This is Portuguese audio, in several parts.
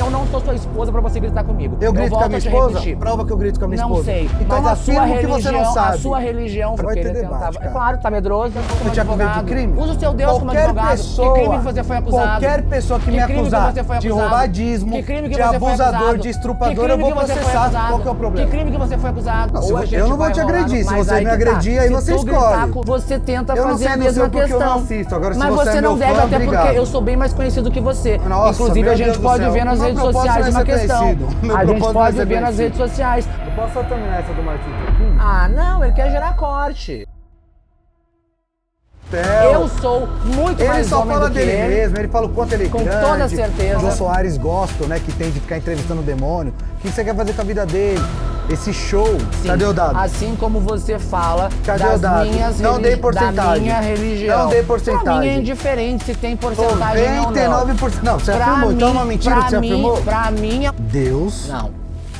eu não sou sua esposa pra você gritar comigo. Eu grito com a minha esposa? Repetir. Prova que eu grito com a minha esposa. Não sei. Então mas a sua afirma religião, que você não sabe. a sua religião, Vai porque ter ele debate, tentava. cara. É claro, tá medroso. Você tinha com medo de crime? Usa o seu Deus como advogado. Pessoa, que crime que você foi acusado? Qualquer pessoa que me crime acusar que você foi de acusado? roubadismo, Que crime que de você foi abusador, acusado? de estrupador, Que crime eu vou que você foi processar. acusado? Qual que é o problema? Que crime que você foi acusado? Não, Ou a gente eu não vou vai te rolar agredir. no- Se mas você aí me que tá. agredir, aí Se você tu gritar, escolhe. você tenta Eu não fazer sei a do mesma seu porque eu não questão. assisto. Agora, se Mas você você é não meu deve, fã, até obrigado. porque eu sou bem mais conhecido que você. Nossa, Inclusive, meu a gente Deus do pode céu. ver nas Meu redes propósito sociais não é uma ser questão. conhecido. Meu A gente propósito não é pode ser ver nas conhecido. redes sociais. Eu posso só terminar essa do Martins aqui? Ah, não, ele quer gerar corte. Eu sou muito Ele mais só homem fala do que dele ele. mesmo, ele fala o quanto ele é Com grande. toda certeza. O Jô Soares gosta, né, que tem de ficar entrevistando o demônio. O que você quer fazer com a vida dele? Esse show. Sim, Cadê o dado? assim como você fala Cadê das o dado? minhas Não dei da porcentagem. minha religião. Não dei Pra mim é porcentagem. indiferente se tem porcentagem ou não. 99%. Não, você Pra afirmou. Então é uma mim- mentira que você afirmou? Pra mim, Deus. não.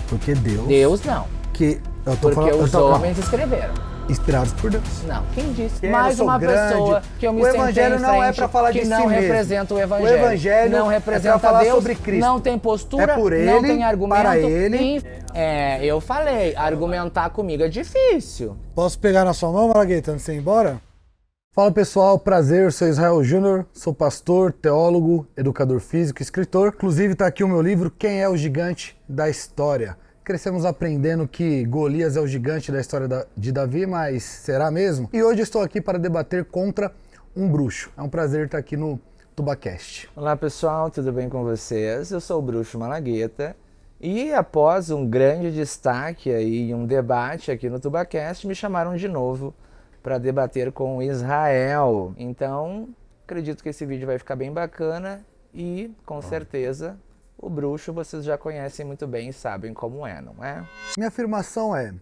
Porque Deus. Deus não. Que eu tô Porque falando. os homens escreveram. Inspirados por Deus. Não, quem disse? Eu Mais sou uma grande. pessoa que eu me O sentei evangelho em não é frente, pra falar de que si não mesmo. representa o O evangelho. evangelho não é representa pra falar Deus, sobre Cristo. não tem postura, É por ele, não tem argumento. para ele. Eu falei, argumentar comigo é difícil. Posso pegar na sua mão, Malagueta, antes de você ir embora? Fala pessoal, prazer, sou Israel Júnior, sou pastor, teólogo, educador físico, escritor. Inclusive está aqui o meu livro, Quem é o Gigante da História? Crescemos aprendendo que Golias é o gigante da história de Davi, mas será mesmo? E hoje estou aqui para debater contra um bruxo. É um prazer estar aqui no TubaCast. Olá pessoal, tudo bem com vocês? Eu sou o Bruxo Malagueta e após um grande destaque aí, um debate aqui no TubaCast, me chamaram de novo para debater com Israel. Então, acredito que esse vídeo vai ficar bem bacana e, com certeza, o bruxo vocês já conhecem muito bem e sabem como é, não é? Minha afirmação é,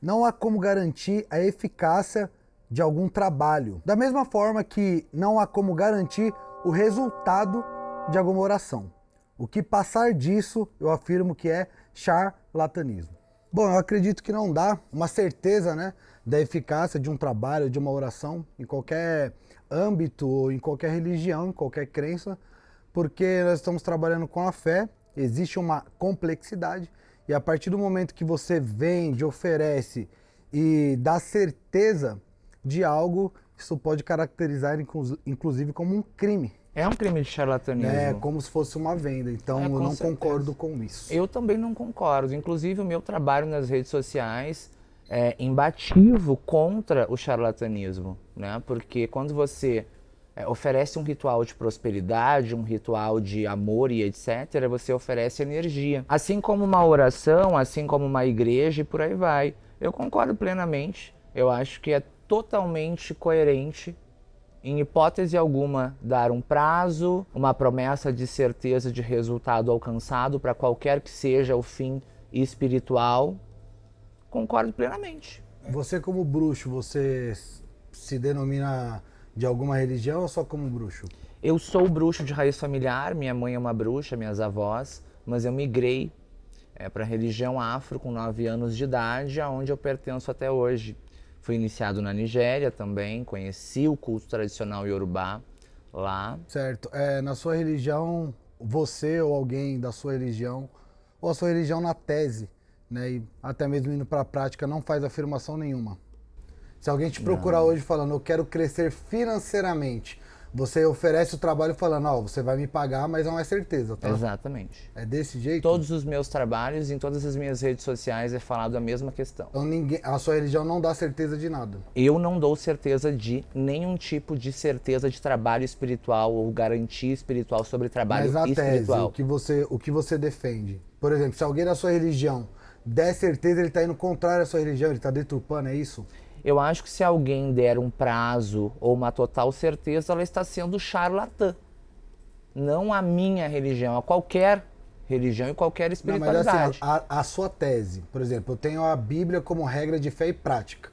não há como garantir a eficácia de algum trabalho. Da mesma forma que não há como garantir o resultado de alguma oração. O que passar disso, eu afirmo que é charlatanismo. Bom, eu acredito que não dá uma certeza, né, da eficácia de um trabalho, de uma oração, em qualquer âmbito, ou em qualquer religião, em qualquer crença, porque nós estamos trabalhando com a fé, existe uma complexidade, e a partir do momento que você vende, oferece e dá certeza de algo, isso pode caracterizar inclusive como um crime. É um crime de charlatanismo. É como se fosse uma venda, então eu não concordo com isso. Eu também não concordo. Inclusive o meu trabalho nas redes sociais é embativo contra o charlatanismo, né? Porque quando você oferece um ritual de prosperidade, um ritual de amor e etc., você oferece energia. Assim como uma oração, assim como uma igreja e por aí vai. Eu concordo plenamente. Eu acho que é totalmente coerente, em hipótese alguma, dar um prazo, uma promessa de certeza de resultado alcançado para qualquer que seja o fim espiritual. Concordo plenamente. Você como bruxo, você se denomina de alguma religião ou só como bruxo? Eu sou bruxo de raiz familiar, minha mãe é uma bruxa, minhas avós, mas eu migrei para a religião afro com 9 anos de idade, aonde eu pertenço até hoje. Fui iniciado na Nigéria também, conheci o culto tradicional iorubá lá. Certo. Na sua religião, você ou alguém da sua religião, ou a sua religião na tese, né, e até mesmo indo para a prática, não faz afirmação nenhuma. Se alguém te procurar hoje falando, eu quero crescer financeiramente, você oferece o trabalho falando, ó, você vai me pagar, mas não é certeza, tá? Exatamente. É desse jeito? Todos os meus trabalhos, em todas as minhas redes sociais, é falado a mesma questão. Então a sua religião não dá certeza de nada? Eu não dou certeza de nenhum tipo de certeza de trabalho espiritual ou garantia espiritual sobre trabalho espiritual. Mas na tese, o que você defende? Por exemplo, se alguém da sua religião der certeza, ele está indo contrário à sua religião, ele está deturpando, é isso? Eu acho que se alguém der um prazo ou uma total certeza, ela está sendo charlatã. Não a minha religião, a qualquer religião e qualquer espiritualidade. Não, mas assim, a sua tese, por exemplo, eu tenho a Bíblia como regra de fé e prática.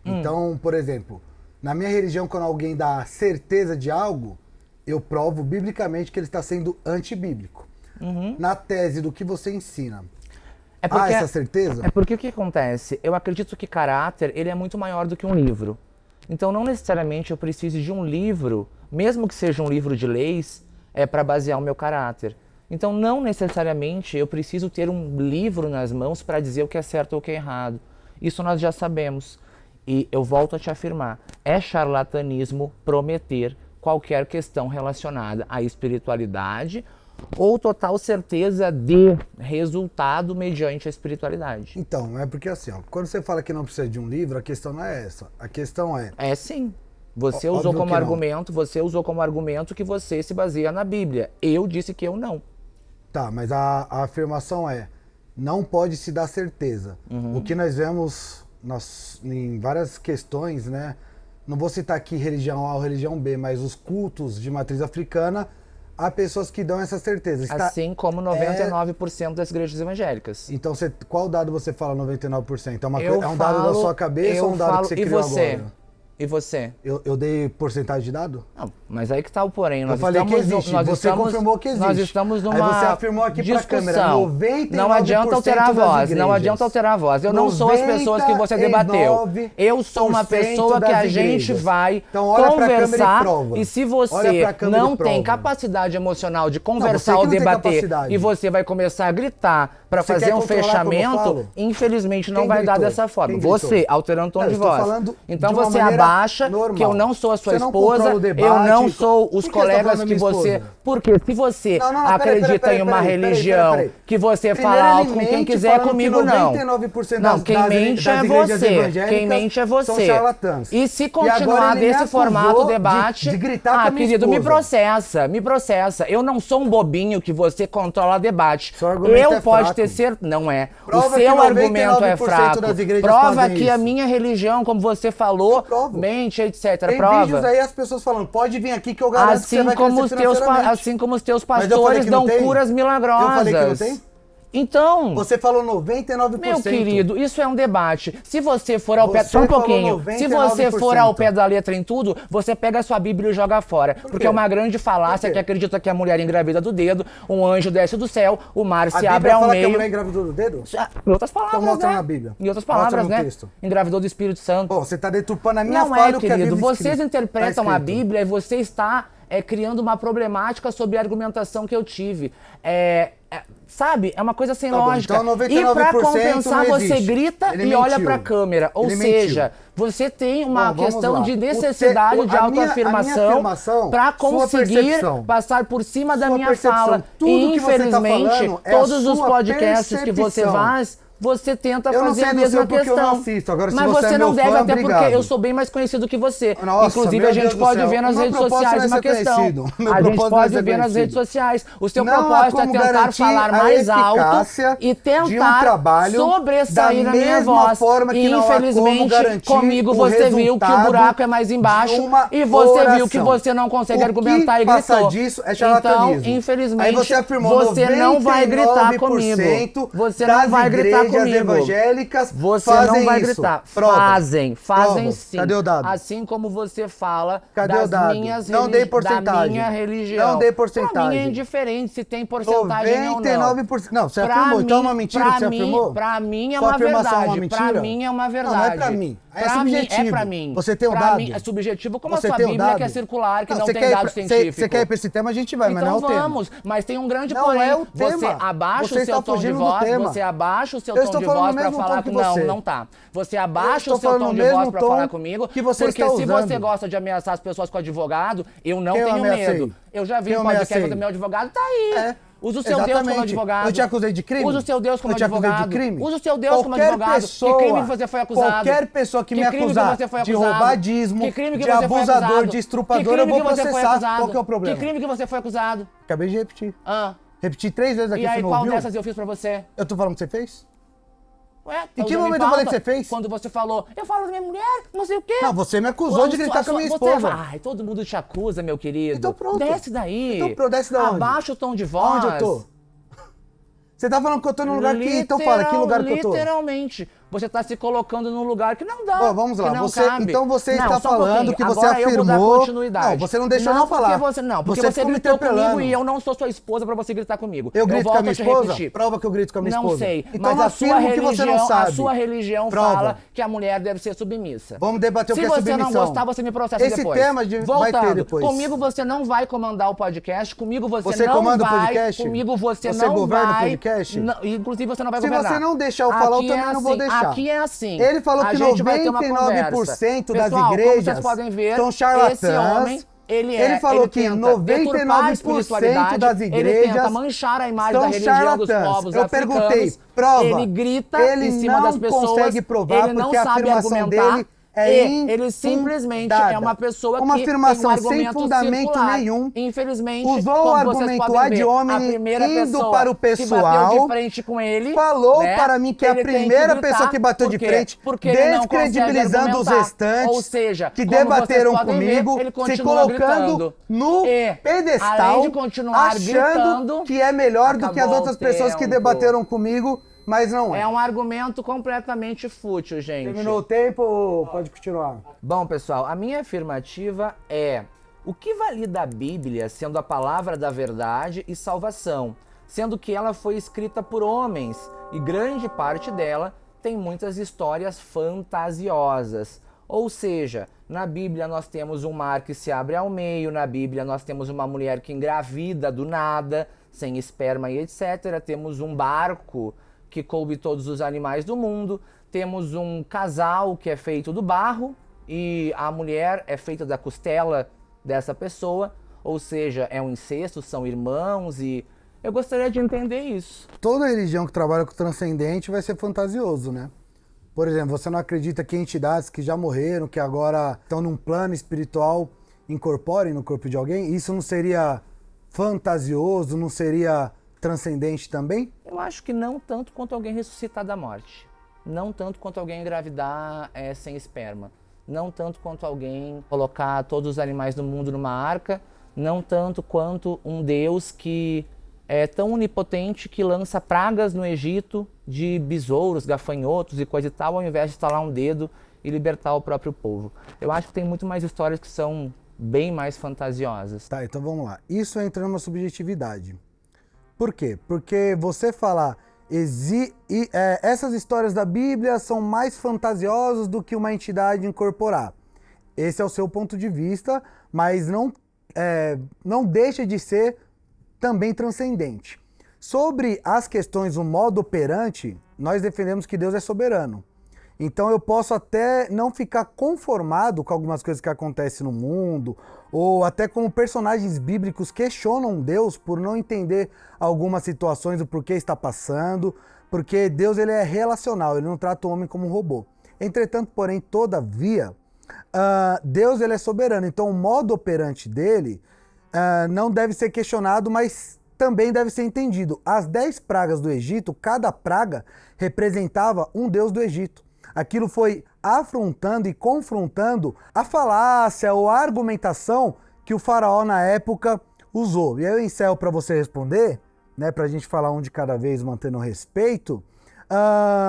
Então, por exemplo, na minha religião, quando alguém dá certeza de algo, eu provo biblicamente que ele está sendo antibíblico. Na tese do que você ensina, essa certeza? É porque o que acontece? Eu acredito que caráter, ele é muito maior do que um livro. Então não necessariamente eu preciso de um livro, mesmo que seja um livro de leis, para basear o meu caráter. Então, não necessariamente eu preciso ter um livro nas mãos para dizer o que é certo ou o que é errado. Isso nós já sabemos. E eu volto a te afirmar, é charlatanismo prometer qualquer questão relacionada à espiritualidade ou total certeza de resultado mediante a espiritualidade. Então, é porque assim, ó, quando você fala que não precisa de um livro, a questão não é essa. A questão é... É sim. Você usou como argumento, que você se baseia na Bíblia. Eu disse que eu não. Tá, mas a afirmação é, não pode se dar certeza. O que nós vemos em várias questões, né? Não vou citar aqui religião A ou religião B, mas os cultos de matriz africana, há pessoas que dão essa certeza. Assim como 99% das igrejas evangélicas. Então, qual dado você fala 99%? É um dado da sua cabeça ou um dado que você criou agora? E você? Eu dei porcentagem de dado? Não, mas aí que tá o porém. Eu falei que existe, você confirmou que existe. Nós estamos numa aí você afirmou aqui discussão. Pra câmera, 99% não adianta alterar a voz, não adianta alterar a voz. Eu não sou as pessoas que você debateu. Eu sou uma pessoa que a gente vai conversar e se você não tem capacidade emocional de conversar ou debater e você vai começar a gritar para fazer um fechamento, infelizmente não vai dar dessa forma. Você, alterando o tom de voz. Então você abaixa que eu não sou a sua esposa, eu não sou os colegas que você... Porque se você acredita em uma religião que você fala alto com quem quiser, comigo não. Não, quem mente é você. Quem mente é você. E se continuar desse formato o debate, querido, me processa. Eu não sou um bobinho que você controla debate. Eu pode ter certeza... Não é. O seu argumento é fraco. Prova que a minha religião, como você falou, mente, etc. Tem vídeos aí as pessoas falando, pode vir aqui que eu garanto que você vai crescer financeiramente. Assim como os teus pastores dão curas milagrosas. Eu falei que não tem? Então... Você falou 99%. Meu querido, isso é um debate. Se você for ao pé... Só um pouquinho. Se você for ao pé da letra em tudo, você pega a sua Bíblia e joga fora. Porque é uma grande falácia que acredita que a mulher engravida do dedo, um anjo desce do céu, o mar se abre ao meio... que a mulher engravidou do dedo? Em outras palavras, então mostra né? na Bíblia. Em outras palavras, né? Texto. Engravidou do Espírito Santo. Pô, você tá deturpando a minha não fala é, o que a Bíblia querido. Vocês interpretam tá a Bíblia e você está criando uma problemática sobre a argumentação que eu tive. Sabe? É uma coisa sem lógica. Então 99% e pra compensar, você grita ele e mentiu. olha pra câmera. Ou ele seja, mentiu. Você tem uma Bom, questão de necessidade de autoafirmação para conseguir passar por cima da minha fala. E infelizmente, todos os podcasts que você faz, você tenta fazer a mesma questão. Eu não assisto. Agora, mas você não deve, até porque eu sou bem mais conhecido que você. Nossa, inclusive, a gente pode ver nas redes sociais uma questão. A gente pode ver nas redes sociais. O seu propósito é tentar falar mais alto e tentar sobressair na minha voz. E infelizmente, comigo você viu que o buraco é mais embaixo e você viu que você não consegue argumentar e gritou. Então, infelizmente, você não vai gritar comigo. Você não vai gritar comigo. Evangélicas você não vai gritar. Fazem sim. Cadê o dado? Assim como você fala minhas não dei porcentagem. Da minha religião. Não dei porcentagem. Pra mim é indiferente se tem porcentagem ou não. 99%. Não, você afirmou. Então é uma mentira que você afirmou? Pra mim é uma verdade. Pra mim é uma verdade. Não é pra mim. É subjetivo. É pra mim. Você tem um dado? Pra mim é subjetivo como a sua Bíblia que é circular, que não tem dado científico. Você quer ir pra esse tema, a gente vai, mas não é o tema. Então vamos. Mas tem um grande não porém. É o tema. Você abaixa o seu tom de voz. Você abaixa o seu tom de voz pra falar comigo. Não tá. Você abaixa o seu tom de voz pra falar comigo. Porque se você gosta de ameaçar as pessoas com advogado, eu não tenho medo. Eu já vi um podcast do meu advogado, tá aí. Usa o seu Deus como advogado. Eu te acusei de crime? Usa o seu Deus como advogado. Eu te acusei de crime? Usa o seu Deus como advogado. Que crime você foi acusado? Qualquer pessoa que me acusar de roubadismo, de abusador, de estrupador, eu vou processar. Qual que é o problema? Que crime que você foi acusado? Acabei de repetir. Repeti 3 vezes aqui, e aí, você não ouviu? Qual dessas eu fiz pra você? Eu tô falando que você fez? Ué, em que momento eu falei que você fez? Quando você falou, eu falo da minha mulher, não sei o quê. Não, você me acusou de gritar com a minha esposa. Ai, todo mundo te acusa, meu querido. Então pronto. Desce daí. Então desce da onde? Abaixa o tom de voz. Onde eu tô? Você tá falando que eu tô num lugar que... Então fala, que lugar que eu tô? Literalmente. você está se colocando num lugar que não dá. Bom, vamos lá. Que não Você, cabe. então você Não, está só um falando pouquinho. que você Agora eu vou dar afirmou. continuidade. Não, você não deixou eu falar. Porque você ficou me gritou interpelando. comigo e eu não sou sua esposa pra você gritar comigo. Eu grito com a volto minha a te esposa? repetir. Prova que eu grito com a minha esposa. Não sei, Então mas a sua afirma que você não sabe. a sua religião Prova. fala que a mulher deve ser submissa. Vamos debater o que é Se submissão. você não gostar, você me processa Esse depois. tema vai ter Voltando, depois. comigo você não vai comandar o podcast, comigo Você não comanda o vai, podcast? comigo você Você não governa o vai, podcast? não, inclusive você não vai Se governar. você não deixar eu falar, eu Aqui também é não vou assim, deixar. Aqui é assim. Ele falou A que gente vai ter uma 99% conversa. das Pessoal, igrejas como vocês podem ver, são charlatãs. esse homem, ele falou que tenta 99% deturpar a espiritualidade, das ele igrejas tenta manchar a imagem são da religião dos charlatãs. povos Eu africanos. perguntei, prova. Ele grita Ele em cima das pessoas. não consegue provar ele não porque a sabe afirmação argumentar. dele é Ele simplesmente infundada. é uma pessoa Uma que afirmação tem um argumento sem fundamento circular. nenhum. Infelizmente, Usou o como vocês argumento podem ad ver, hominem, a primeira indo pessoa para o que bateu pessoal, de frente com ele, falou né, para mim que a ele tem primeira gritar. pessoa que bateu de Por quê? frente, Porque ele não consegue descredibilizando os argumentar. restantes Ou seja, que como debateram vocês podem ver, comigo, ele se continua colocando gritando. no E, pedestal, além de continuar achando gritando, que é melhor do que as acabou outras o pessoas que tempo. debateram comigo, mas não é. É um argumento completamente fútil, gente. Terminou o tempo, pode continuar. Bom, pessoal, a minha afirmativa é: o que valida a Bíblia sendo a palavra da verdade e salvação, sendo que ela foi escrita por homens e grande parte dela tem muitas histórias fantasiosas. Ou seja, na Bíblia nós temos um mar que se abre ao meio, na Bíblia nós temos uma mulher que engravida do nada, sem esperma e etc. Temos um barco que coube todos os animais do mundo, temos um casal que é feito do barro e a mulher é feita da costela dessa pessoa, ou seja, é um incesto, são irmãos e eu gostaria de entender isso. Toda religião que trabalha com o transcendente vai ser fantasioso, né? Por exemplo, você não acredita que entidades que já morreram, que agora estão num plano espiritual, incorporem no corpo de alguém? Isso não seria fantasioso, não seria transcendente também? Eu acho que não tanto quanto alguém ressuscitar da morte. Não tanto quanto alguém engravidar sem esperma. Não tanto quanto alguém colocar todos os animais do mundo numa arca. Não tanto quanto um Deus que é tão onipotente que lança pragas no Egito de besouros, gafanhotos e coisa e tal, ao invés de estalar um dedo e libertar o próprio povo. Eu acho que tem muito mais histórias que são bem mais fantasiosas. Tá, então vamos lá. Isso entra numa subjetividade. Por quê? Porque você falar essas histórias da Bíblia são mais fantasiosas do que uma entidade incorporar. Esse é o seu ponto de vista, mas não deixa de ser também transcendente. Sobre as questões, o modo operante, nós defendemos que Deus é soberano. Então eu posso até não ficar conformado com algumas coisas que acontecem no mundo, ou até como personagens bíblicos questionam Deus por não entender algumas situações, o porquê está passando, porque Deus ele é relacional, ele não trata o homem como um robô. Entretanto, porém, todavia, Deus ele é soberano, então o modo operante dele não deve ser questionado, mas também deve ser entendido. As 10 pragas do Egito, cada praga representava um deus do Egito. Aquilo foi afrontando e confrontando a falácia ou a argumentação que o faraó na época usou. E aí eu encerro para você responder, né, para a gente falar um de cada vez, mantendo o respeito.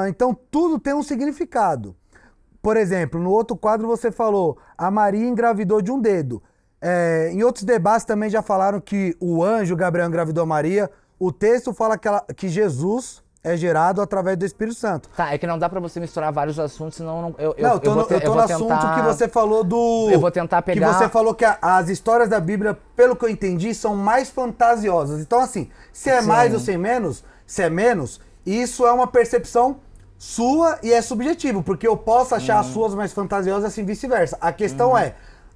Então tudo tem um significado. Por exemplo, no outro quadro você falou, a Maria engravidou de um dedo. Em outros debates também já falaram que o anjo Gabriel engravidou a Maria. O texto fala que Jesus é gerado através do Espírito Santo. Tá, é que não dá pra você misturar vários assuntos, senão eu tô no assunto que você falou do... Eu vou tentar pegar... Que você falou que as histórias da Bíblia, pelo que eu entendi, são mais fantasiosas. Então, assim, se é mais ou se é menos, isso é uma percepção sua e é subjetivo, porque eu posso achar as suas mais fantasiosas e assim vice-versa. A questão é,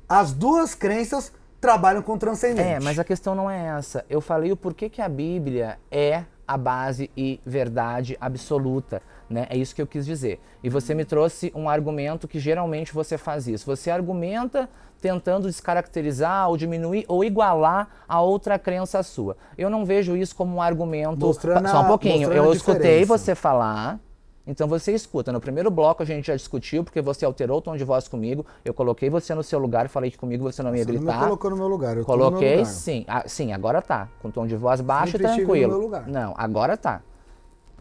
as duas crenças trabalham com o transcendente. Mas a questão não é essa. Eu falei o porquê que a Bíblia é a base e verdade absoluta, né? É isso que eu quis dizer. E você me trouxe um argumento que geralmente você faz isso. Você argumenta tentando descaracterizar ou diminuir ou igualar a outra crença sua. Eu não vejo isso como um argumento... Só um pouquinho. Eu escutei você falar... Então você escuta. No primeiro bloco a gente já discutiu, porque você alterou o tom de voz comigo. Eu coloquei você no seu lugar e falei que comigo você não ia gritar. Você não me colocou no meu lugar. Eu coloquei, tô no meu lugar. Sim. Sim, agora tá. Com tom de voz baixo e Sempre estive tranquilo. no meu lugar. Não, agora tá.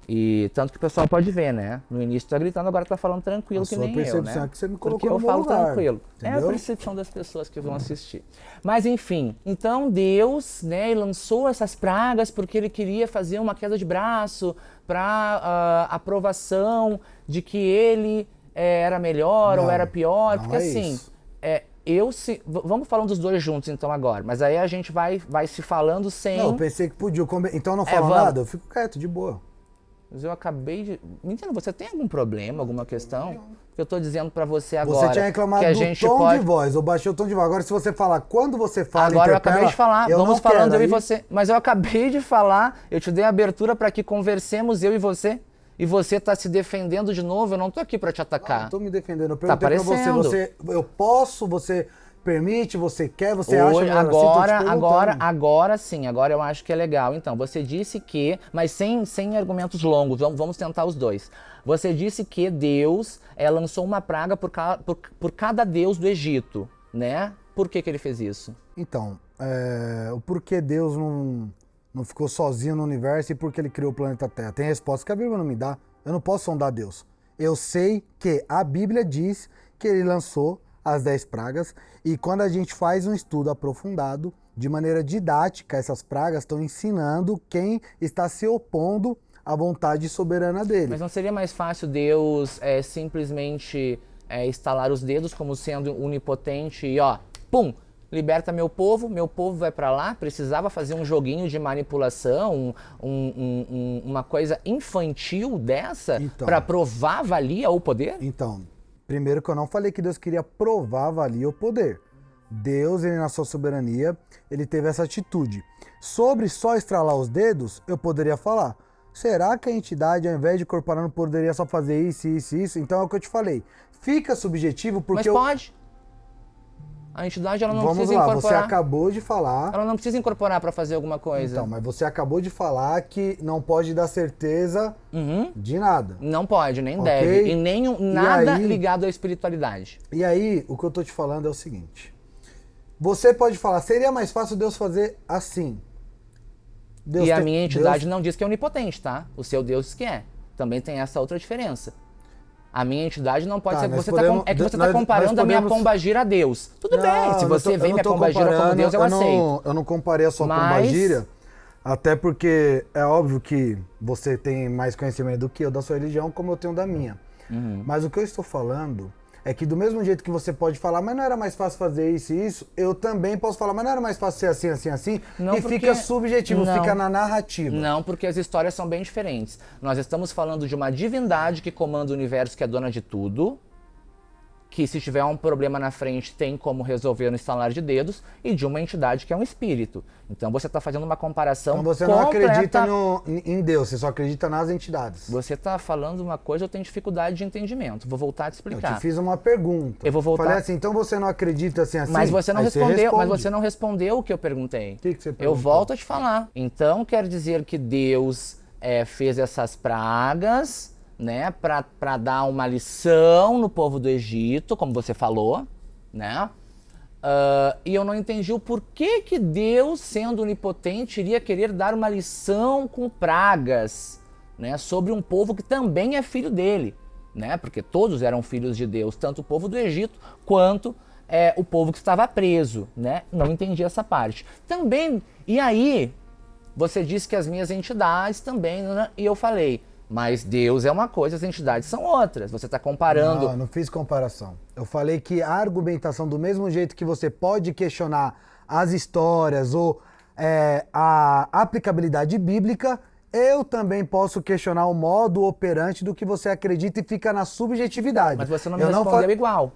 E tanto que o pessoal pode ver, né? No início tá gritando, agora tá falando tranquilo, A que sua nem eu, percepção né? é que você me Porque colocou eu no meu falo lugar, tranquilo. É a entendeu? percepção das pessoas que vão assistir. Mas enfim, então Deus, né, ele lançou essas pragas porque ele queria fazer uma queda de braço para aprovação de que ele era melhor ou Não, era pior. não Porque é assim, isso. vamos falando dos dois juntos então agora, mas aí a gente vai se falando sem... Não, eu pensei que podia. Então eu não falo vamos. nada, eu fico quieto, de boa. Mas eu acabei de... Mentira, você tem algum problema, alguma questão? Porque eu tô dizendo pra você agora Você tinha reclamado que a do gente tom pode... de voz, eu baixei o tom de voz. Agora se você falar, quando você fala, Agora eu interpela, acabei de falar, eu vamos não falando quero, eu e aí- você. Mas eu acabei de falar, eu te dei a abertura pra que conversemos eu e você. E você tá se defendendo de novo, eu não tô aqui pra te Não, atacar. eu tô me defendendo. Eu Tá perguntei pra você, aparecendo. eu posso, você permite, você quer, você acha Hoje, melhor assim? Tô te perguntando. agora sim, agora eu acho que é legal. Então, você disse que, mas sem argumentos longos, vamos tentar os dois. Você disse que Deus lançou uma praga por cada deus do Egito, né? Por que ele fez isso? Então, o porquê Deus não ficou sozinho no universo e por que ele criou o planeta Terra? Tem resposta que a Bíblia não me dá. Eu não posso sondar Deus. Eu sei que a Bíblia diz que ele lançou as 10 pragas e quando a gente faz um estudo aprofundado, de maneira didática, essas pragas estão ensinando quem está se opondo à vontade soberana dele. Mas não seria mais fácil Deus simplesmente estalar os dedos como sendo onipotente e ó, pum, liberta meu povo vai pra lá? Precisava fazer um joguinho de manipulação, uma coisa infantil dessa Então. pra provar a valia ou poder? Então, primeiro que eu não falei que Deus queria provar valia ou poder. Deus, ele na sua soberania, ele teve essa atitude. Sobre só estralar os dedos, eu poderia falar. Será que a entidade, ao invés de incorporar, poderia só fazer isso, isso, isso? Então é o que eu te falei. Fica subjetivo porque Mas pode. A entidade ela não Vamos precisa lá, você incorporar. acabou de falar. Ela não precisa incorporar pra fazer alguma coisa. Então, mas você acabou de falar que não pode dar certeza de nada. Não pode, nem Ok? deve. E nem nada aí- ligado à espiritualidade. E aí, o que eu tô te falando é o seguinte. Você pode falar, seria mais fácil Deus fazer assim. Deus E a tem- minha entidade Deus- não diz que é onipotente, tá? O seu Deus diz que é. Também tem essa outra diferença. A minha entidade não pode Tá, ser. nós Você podemos- é que você nós- está comparando nós a minha podemos- pombagira a Deus. Tudo Não, bem, se eu não você tô- vem eu minha não tô pombagira como comparando, Deus, eu aceito. Eu não comparei a sua Mas- pombagira, até porque é óbvio que você tem mais conhecimento do que eu da sua religião, como eu tenho da minha. Uhum. Mas o que eu estou falando é que do mesmo jeito que você pode falar, mas não era mais fácil fazer isso e isso, eu também posso falar, mas não era mais fácil ser assim, assim, assim, Não, e porque- fica subjetivo, não. fica na narrativa. Não, porque as histórias são bem diferentes. Nós estamos falando de uma divindade que comanda o universo, que é dona de tudo, que se tiver um problema na frente tem como resolver no estalar de dedos, e de uma entidade que é um espírito. Então você está fazendo uma comparação Então você não acredita completa- em Deus, você só acredita nas entidades. Você está falando uma coisa, eu tenho dificuldade de entendimento. Vou voltar a te Eu explicar. te fiz uma pergunta. Eu vou voltar- Falei assim, então você não acredita assim, assim? Mas você não Aí respondeu, mas responde. você não respondeu o que eu perguntei. O que você Eu perguntou? volto a te falar. Então quer dizer que Deus fez essas pragas, né, para dar uma lição no povo do Egito, como você falou, né? E eu não entendi o porquê que Deus, sendo onipotente, iria querer dar uma lição com pragas, né, sobre um povo que também é filho dele, né? Porque todos eram filhos de Deus, tanto o povo do Egito quanto o povo que estava preso, né? Não entendi essa parte. Também, e aí, você disse que as minhas entidades também, né? E eu falei, mas Deus é uma coisa, as entidades são outras. Você está comparando. Não, eu não fiz comparação. Eu falei que a argumentação, do mesmo jeito que você pode questionar as histórias ou a aplicabilidade bíblica, eu também posso questionar o modo operante do que você acredita e fica na subjetividade. Mas você não me Eu respondeu igual.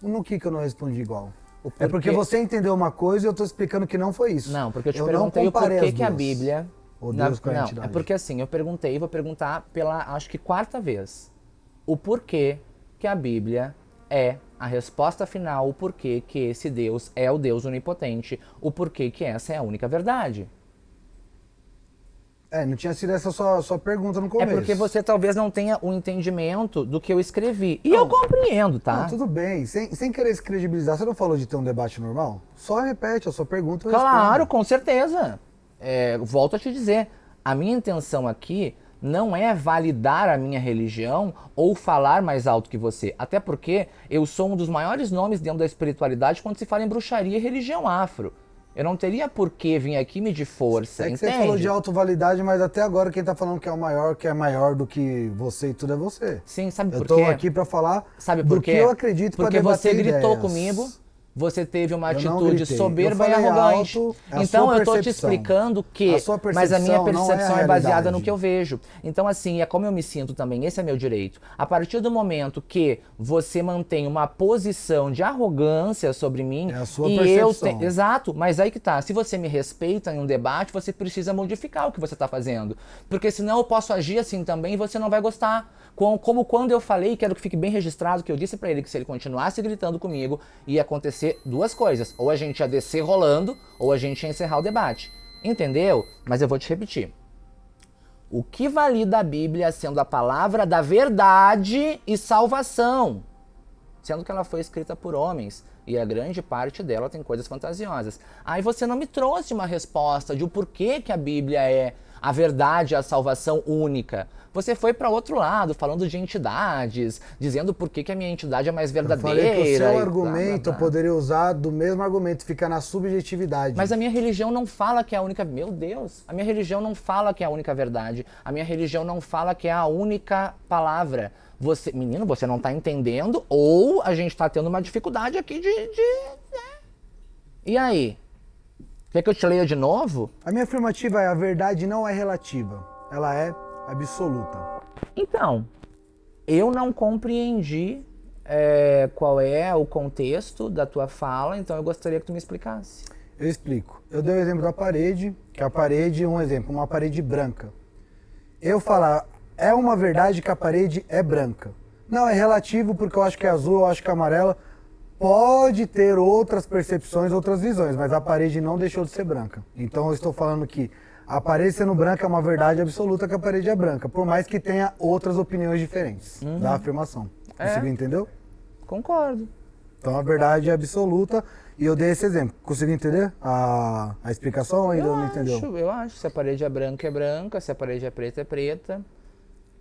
No que eu não respondi igual? porquê- É porque você entendeu uma coisa e eu tô explicando que não foi isso. Não, porque eu te não perguntei o comparei porquê as que a duas. Bíblia. Ou Deus com a não, entidade. é porque assim, eu perguntei e vou perguntar pela, acho que quarta vez. O porquê que a Bíblia é a resposta final, o porquê que esse Deus é o Deus onipotente, o porquê que essa é a única verdade. Não tinha sido essa sua pergunta no É começo. porque você talvez não tenha o entendimento do que eu escrevi. E eu compreendo, tá? Não, tudo bem. Sem querer se credibilizar, você não falou de ter um debate normal? Só repete a sua pergunta e eu Claro, respondo. com certeza. Volto a te dizer. A minha intenção aqui não é validar a minha religião ou falar mais alto que você. Até porque eu sou um dos maiores nomes dentro da espiritualidade quando se fala em bruxaria e religião afro. Eu não teria por que vir aqui medir força, É que entende? você falou de autovalidade, mas até agora quem tá falando que é o maior, que é maior do que você e tudo é você. Sim, sabe Eu por tô quê? aqui pra falar Sabe por do quê? que eu acredito pra Porque você debater gritou ideias. comigo, você teve uma Eu não atitude gritei. soberba Eu e falei arrogante. alto, é a Então sua eu tô te percepção. explicando que, A sua mas a minha percepção não é a percepção é baseada realidade. no que eu vejo. Então assim, é como eu me sinto também, esse é meu direito. A partir do momento que você mantém uma posição de arrogância sobre mim, É a sua e percepção. exato, mas aí que tá, se você me respeita em um debate, você precisa modificar o que você tá fazendo. Porque senão eu posso agir assim também e você não vai gostar. Como quando eu falei, quero que fique bem registrado, que eu disse pra ele que se ele continuasse gritando comigo, ia acontecer duas coisas. Ou a gente ia descer rolando, ou a gente ia encerrar o debate. Entendeu? Mas eu vou te repetir. O que valida a Bíblia sendo a palavra da verdade e salvação? Sendo que ela foi escrita por homens. E a grande parte dela tem coisas fantasiosas. Aí você não me trouxe uma resposta de o porquê que a Bíblia é a verdade e a salvação única. Você foi para outro lado, falando de entidades, dizendo por que a minha entidade é mais Eu verdadeira. falei que o seu e argumento blá, blá, eu blá. poderia usar do mesmo argumento, fica na subjetividade. Mas a minha religião não fala que é a única... Meu Deus! A minha religião não fala que é a única verdade. A minha religião não fala que é a única palavra. Você, menino, você não tá entendendo ou a gente tá tendo uma dificuldade aqui E aí? Quer que eu te leia de novo? A minha afirmativa é: a verdade não é relativa, ela é absoluta. Então, eu não compreendi qual é o contexto da tua fala, então eu gostaria que tu me explicasse. Eu explico. Eu dei o exemplo da parede, que a parede, um exemplo, uma parede branca. Eu falar, é uma verdade que a parede é branca. Não, é relativo porque eu acho que é azul, eu acho que é amarela. Pode ter outras percepções, outras visões, mas a parede não deixou de ser branca. Então eu estou falando que a parede sendo branca é uma verdade absoluta que a parede é branca, por mais que tenha outras opiniões diferentes da afirmação. Conseguiu entender? Concordo. Então a verdade é absoluta e eu dei esse exemplo. Conseguiu entender a explicação ou ainda não entendeu? Eu acho. Se a parede é branca, se a parede é preta, é preta.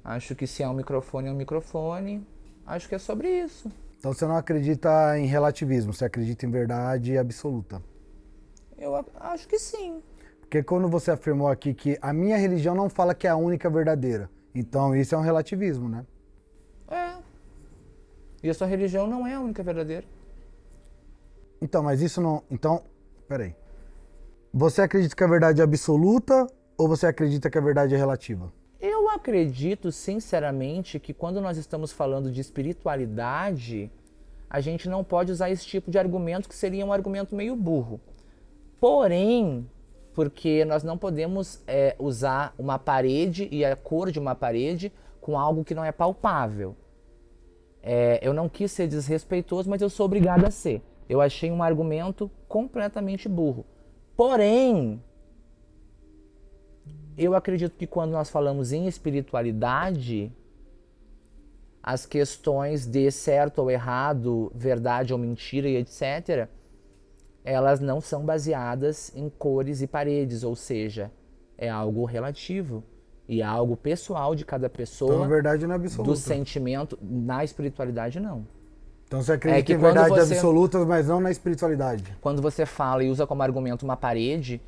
Acho que se é um microfone, é um microfone. Acho que é sobre isso. Então você não acredita em relativismo, você acredita em verdade absoluta. Eu acho que sim. Porque quando você afirmou aqui que a minha religião não fala que é a única verdadeira, então isso é um relativismo, né? É. E a sua religião não é a única verdadeira. Então, mas isso não... Então, peraí. Você acredita que a verdade é absoluta ou você acredita que a verdade é relativa? Eu acredito, sinceramente, que quando nós estamos falando de espiritualidade, a gente não pode usar esse tipo de argumento, que seria um argumento meio burro. Porém, porque nós não podemos usar uma parede e a cor de uma parede com algo que não é palpável. Eu não quis ser desrespeitoso, mas eu sou obrigado a ser. Eu achei um argumento completamente burro. Porém, eu acredito que quando nós falamos em espiritualidade, as questões de certo ou errado, verdade ou mentira e etc., elas não são baseadas em cores e paredes, ou seja, é algo relativo e é algo pessoal de cada pessoa. Então a verdade não é absoluta. Do sentimento, na espiritualidade não. Então você acredita que em verdades quando você- absolutas, mas não na espiritualidade. Quando você fala e usa como argumento uma parede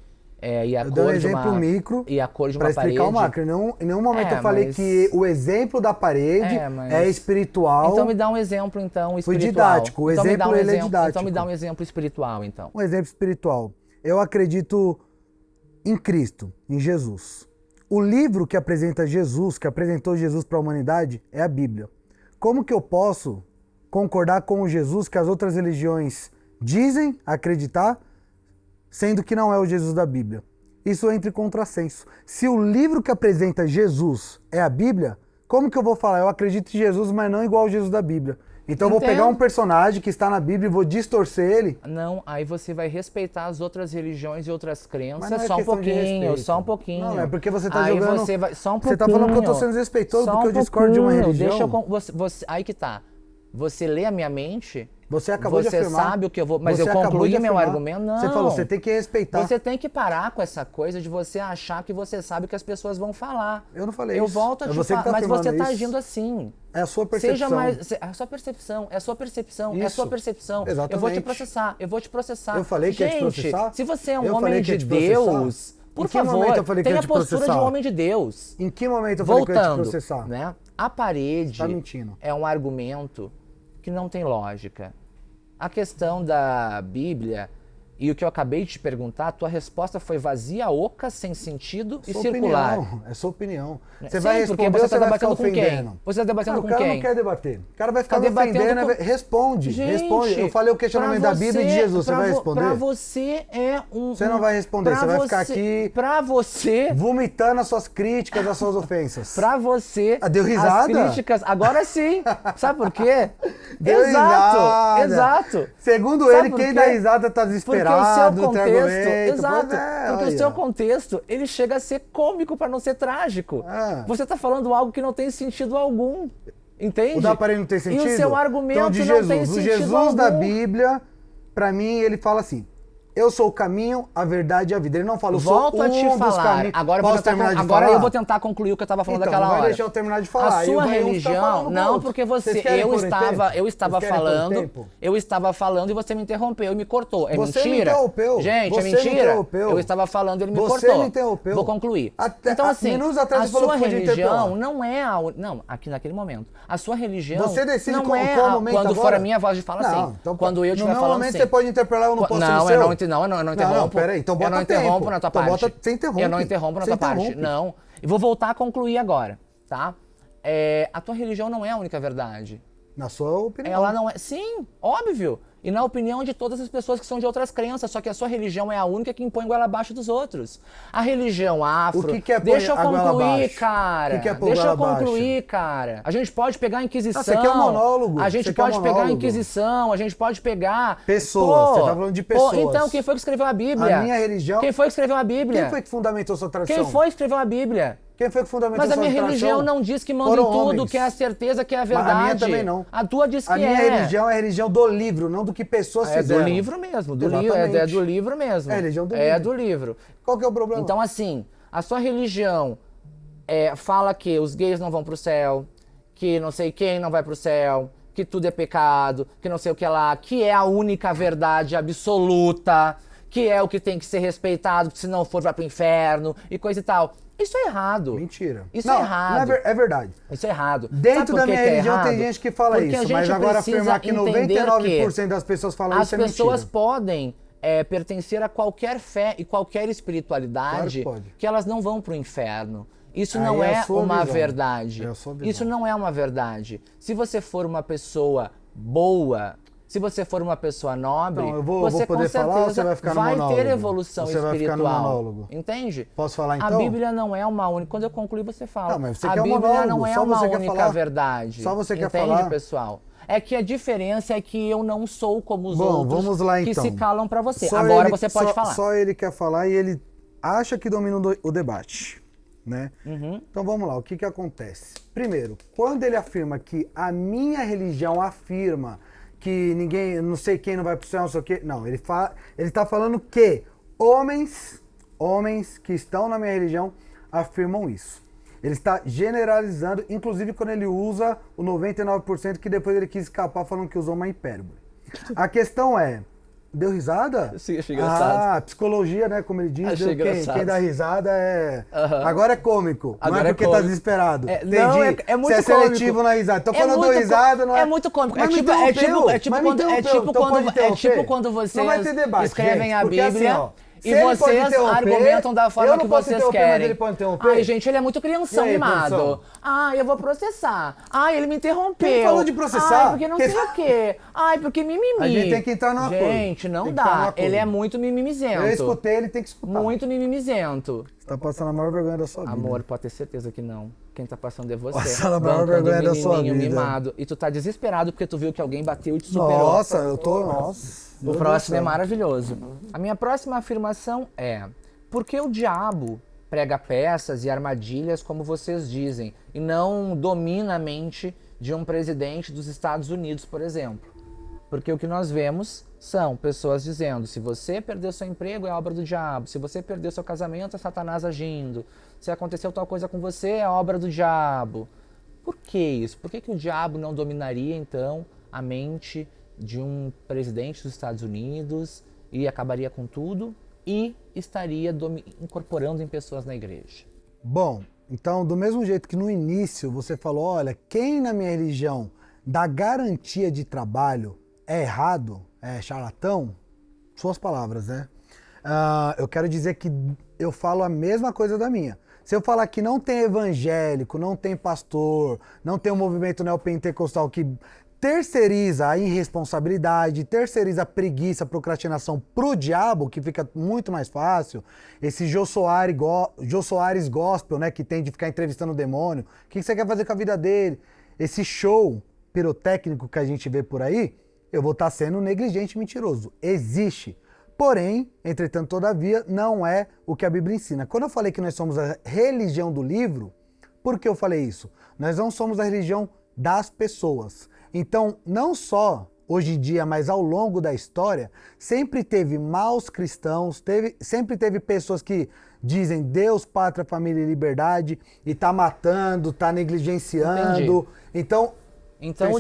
e a Eu dei um cor de exemplo uma micro e a cor de para uma explicar parede. o macro. Em nenhum momento É, eu falei mas- que o exemplo da parede mas- é espiritual. Então me dá um exemplo então espiritual. Foi didático, o Então me dá exemplo, um ele é exemplo. Então me didático. dá um exemplo espiritual então. Um exemplo espiritual. Eu acredito em Cristo, em Jesus. O livro que apresenta Jesus, que apresentou Jesus para a humanidade, é a Bíblia. Como que eu posso concordar com o Jesus que as outras religiões dizem acreditar, sendo que não é o Jesus da Bíblia? Isso entra em contrassenso. Se o livro que apresenta Jesus é a Bíblia, como que eu vou falar? Eu acredito em Jesus, mas não igual ao Jesus da Bíblia. Então eu vou pegar um personagem que está na Bíblia e vou distorcer ele. Não, aí você vai respeitar as outras religiões e outras Mas crenças, não é só um questão de pouquinho, respeito. só um pouquinho. Não, é porque você tá aí jogando- Você vai, só um Você pouquinho. tá falando que eu tô sendo desrespeitoso Só porque eu discordo de uma pouquinho, religião? Deixa eu, aí que tá. Você lê a minha mente Você acabou de Você afirmar. sabe o que eu vou... Mas Você eu acabou concluí de meu afirmar. argumento. Não. Você falou, você tem que respeitar. Você tem que parar com essa coisa de você achar que você sabe o que as pessoas vão falar. Eu não falei eu isso. volto a É te você que falar, tá mas você afirmando tá isso. agindo assim. É a sua percepção. Seja mais... É a sua percepção, é a sua percepção, é a sua Isso. percepção. Exatamente. Eu vou te processar, eu vou te processar. Eu falei que ia te Gente, processar? se você é um Eu homem falei que ia de te processar? Deus, por Em que momento favor, eu falei que ia tenha a te postura de processar? um homem de Deus. Em que momento eu falei que eu ia te Voltando, processar? né? A parede Tá mentindo. é um argumento que não tem lógica. A questão da Bíblia e o que eu acabei de te perguntar, a tua resposta foi vazia, oca, sem sentido e Sua circular. opinião, é sua opinião. Você Sim, vai porque responder você ou você tá vai ficar debatendo com quem? ofendendo? Você tá debatendo Cara, com o cara quem? não quer debater. O cara vai ficar Tá me debatendo ofendendo. com- Responde, Gente, responde. Eu falei o questionamento pra da Bíblia e de você- Jesus. Você pra vai vo- responder? Pra você é um... Você não vai responder, pra você vai ficar aqui- Pra você... Vomitando as suas críticas, as suas ofensas. Pra você, Ah, deu risada? as críticas... Agora sim! Sabe por quê? Deu exato! risada. Exato! Segundo Sabe ele, por quem quê? dá risada tá Porque desesperado, o seu tem contexto... argumento. Exato! Pois é, Porque olha. o seu contexto, ele chega a ser cômico pra não ser trágico. Ah. Você tá falando algo que não tem sentido algum. Entende? O da parede não tem sentido? E o seu argumento então, de não Jesus. tem O sentido Jesus algum. da Bíblia, pra mim, ele fala assim: eu sou o caminho, a verdade e a vida. Ele não fala, eu Volto sou a te um dos falar. caminhos. Agora, eu vou Posso tentar, terminar de agora falar? eu vou tentar concluir o que eu estava falando Então, daquela não vai hora. deixar eu terminar de falar. A Aí sua vai um ficar religião, falando pro não, outro. porque Vocês você, querem eu pôr em estava tempo? Vocês querem pôr em falando, tempo? eu estava falando e você me interrompeu e me cortou. É Você me mentira? interrompeu. Gente, Você é me mentira? interrompeu. Eu estava falando e ele me Você cortou. me interrompeu. Vou concluir. Até- então assim, minutos atrás a você falou sua que podia interpelar. religião não é a... Não, aqui naquele momento. A sua religião Você decide não qual é qual a... momento Quando agora? for a minha voz de fala Não, assim. então, Quando eu no estiver meu falando momento assim. você pode interpelar, eu não posso Não, no eu seu? não interrompo. Não, peraí, então bota eu não interrompo tempo. na tua Então parte. bota- você interrompe. Eu não interrompo na Você tua parte. interrompe. Não. E vou voltar a concluir agora, tá? A tua religião não é a única verdade. Na sua opinião. Ela não é. Sim, óbvio. E na opinião de todas as pessoas que são de outras crenças, só que a sua religião é a única que impõe goela abaixo dos outros. A religião afro. O que é pôr deixa eu a goela concluir, abaixo? cara. O que é pôr Deixa eu goela abaixo? concluir, cara. A gente pode pegar a Inquisição. Ah, você quer um monólogo? A gente Você quer um pode pegar a monólogo? Inquisição, a gente pode pegar. Pessoas, você tá falando de pessoas. Então, quem foi que escreveu a Bíblia? A minha religião- Quem foi que escreveu a Bíblia? Quem foi que fundamentou sua tradição? Quem foi que escreveu a Bíblia? Quem foi que fundamentou Mas a sua minha tradição? religião não diz que manda Foram em tudo, homens. que é a certeza, que é a Mas verdade. a minha também não. A tua diz que A minha é. religião é a religião do livro, não do que pessoas É do fizeram. livro mesmo, do Exatamente. é do livro mesmo. É a religião do É livro. do livro. Qual que é o problema? Então, assim, a sua religião fala que os gays não vão pro céu, que não sei quem não vai pro céu, que tudo é pecado, que não sei o que lá, que é a única verdade absoluta, que é o que tem que ser respeitado, porque se não for vai pro inferno e coisa e tal. Isso é errado. Mentira. Isso não, é errado. Não é verdade. Isso é errado. Dentro Sabe por da que minha que é religião tem errado? gente que fala Porque a isso, mas gente agora precisa afirmar que entender 99% das pessoas falam as isso é mentira. pessoas podem pertencer a qualquer fé e qualquer espiritualidade Claro que pode. que elas não vão pro inferno. Isso Aí não é a é sua uma visão. verdade. É a sua visão. Isso não é uma verdade. Se você for uma pessoa boa, se você for uma pessoa nobre, Então, eu vou você poder com certeza falar ou você vai ficar no monólogo? ter evolução Você vai ficar no espiritual. monólogo? Entende? Posso falar, A então? Bíblia não é uma única. Quando eu concluir, você fala. Não, mas você a quer um Bíblia monólogo, não é só uma você quer única falar. verdade. Só você quer Entende, falar. pessoal? É que a diferença é que eu não sou como os Bom, outros vamos lá, que então. se calam pra você. Só Agora ele- você pode só- falar. Só ele quer falar e ele acha que domina o debate, né? Uhum. Então vamos lá, o que que acontece? Primeiro, quando ele afirma que a minha religião afirma que ninguém, não sei quem não vai pro céu, não sei o quê. Não, ele tá falando que homens que estão na minha religião afirmam isso. Ele está generalizando, inclusive quando ele usa o 99%, que depois ele quis escapar falando que usou uma hipérbole. A questão é, deu risada? Sim, achei engraçado. Ah, psicologia, né, como ele diz, Achei engraçado. quem dá risada é... Aham. Agora é cômico, Agora não é é porque tá cômico. desesperado. Não, Entendi. é muito Você é cômico. seletivo na risada. Então É quando eu dou muito risada, não é... É muito cômico. Mas me É interrompeu, tipo mas me quando, interrompeu, então pode interromper. quando vocês Não vai ter debate, escrevem gente, a porque Bíblia assim, ó, se e ele pode vocês interromper, argumentam da eu forma não que posso vocês interromper, mas querem. ele pode interromper? Ai, gente, ele é muito crianção E aí, mimado. produção? Ai, eu vou processar. Ai, ele me interrompeu. Quem falou de processar? Ai, porque não sei o quê. Ai, porque mimimi. A gente tem que entrar no acordo. Gente, não Tem que entrar no dá. acordo. Ele é muito mimimizento. Eu escutei, ele tem que escutar. Muito mimimizento. Você tá passando a maior vergonha da sua vida. Amor, pode ter certeza que não. Quem tá passando é você. Passando a maior Bancando vergonha da sua menininho vida. mimado. E tu tá desesperado porque tu viu que alguém bateu e te superou. Nossa, eu tô... Nossa. O próximo é maravilhoso. A minha próxima afirmação é: por que o diabo prega peças e armadilhas como vocês dizem e não domina a mente de um presidente dos Estados Unidos, por exemplo? Porque o que nós vemos são pessoas dizendo, se você perdeu seu emprego é obra do diabo, se você perdeu seu casamento é Satanás agindo, se aconteceu tal coisa com você é obra do diabo. Por que isso? Por que o diabo não dominaria então a mente de um presidente dos Estados Unidos e acabaria com tudo e estaria incorporando em pessoas na igreja? Bom, então do mesmo jeito que no início você falou, olha, quem na minha religião dá garantia de trabalho é errado, é charlatão, suas palavras, né? Eu quero dizer que eu falo a mesma coisa da minha. Se eu falar que não tem evangélico, não tem pastor, não tem um movimento neopentecostal que terceiriza a irresponsabilidade, terceiriza a preguiça, a procrastinação pro diabo, que fica muito mais fácil, esse Jô Soares gospel, né, que tem de ficar entrevistando o demônio, o que você quer fazer com a vida dele? Esse show pirotécnico que a gente vê por aí, eu vou estar sendo negligente e mentiroso. Existe. Porém, entretanto, todavia, não é o que a Bíblia ensina. Quando eu falei que nós somos a religião do livro, por que eu falei isso? Nós não somos a religião das pessoas. Então, não só hoje em dia, mas ao longo da história, sempre teve maus cristãos, sempre teve pessoas que dizem Deus, pátria, família e liberdade e tá matando, tá negligenciando. Entendi. Então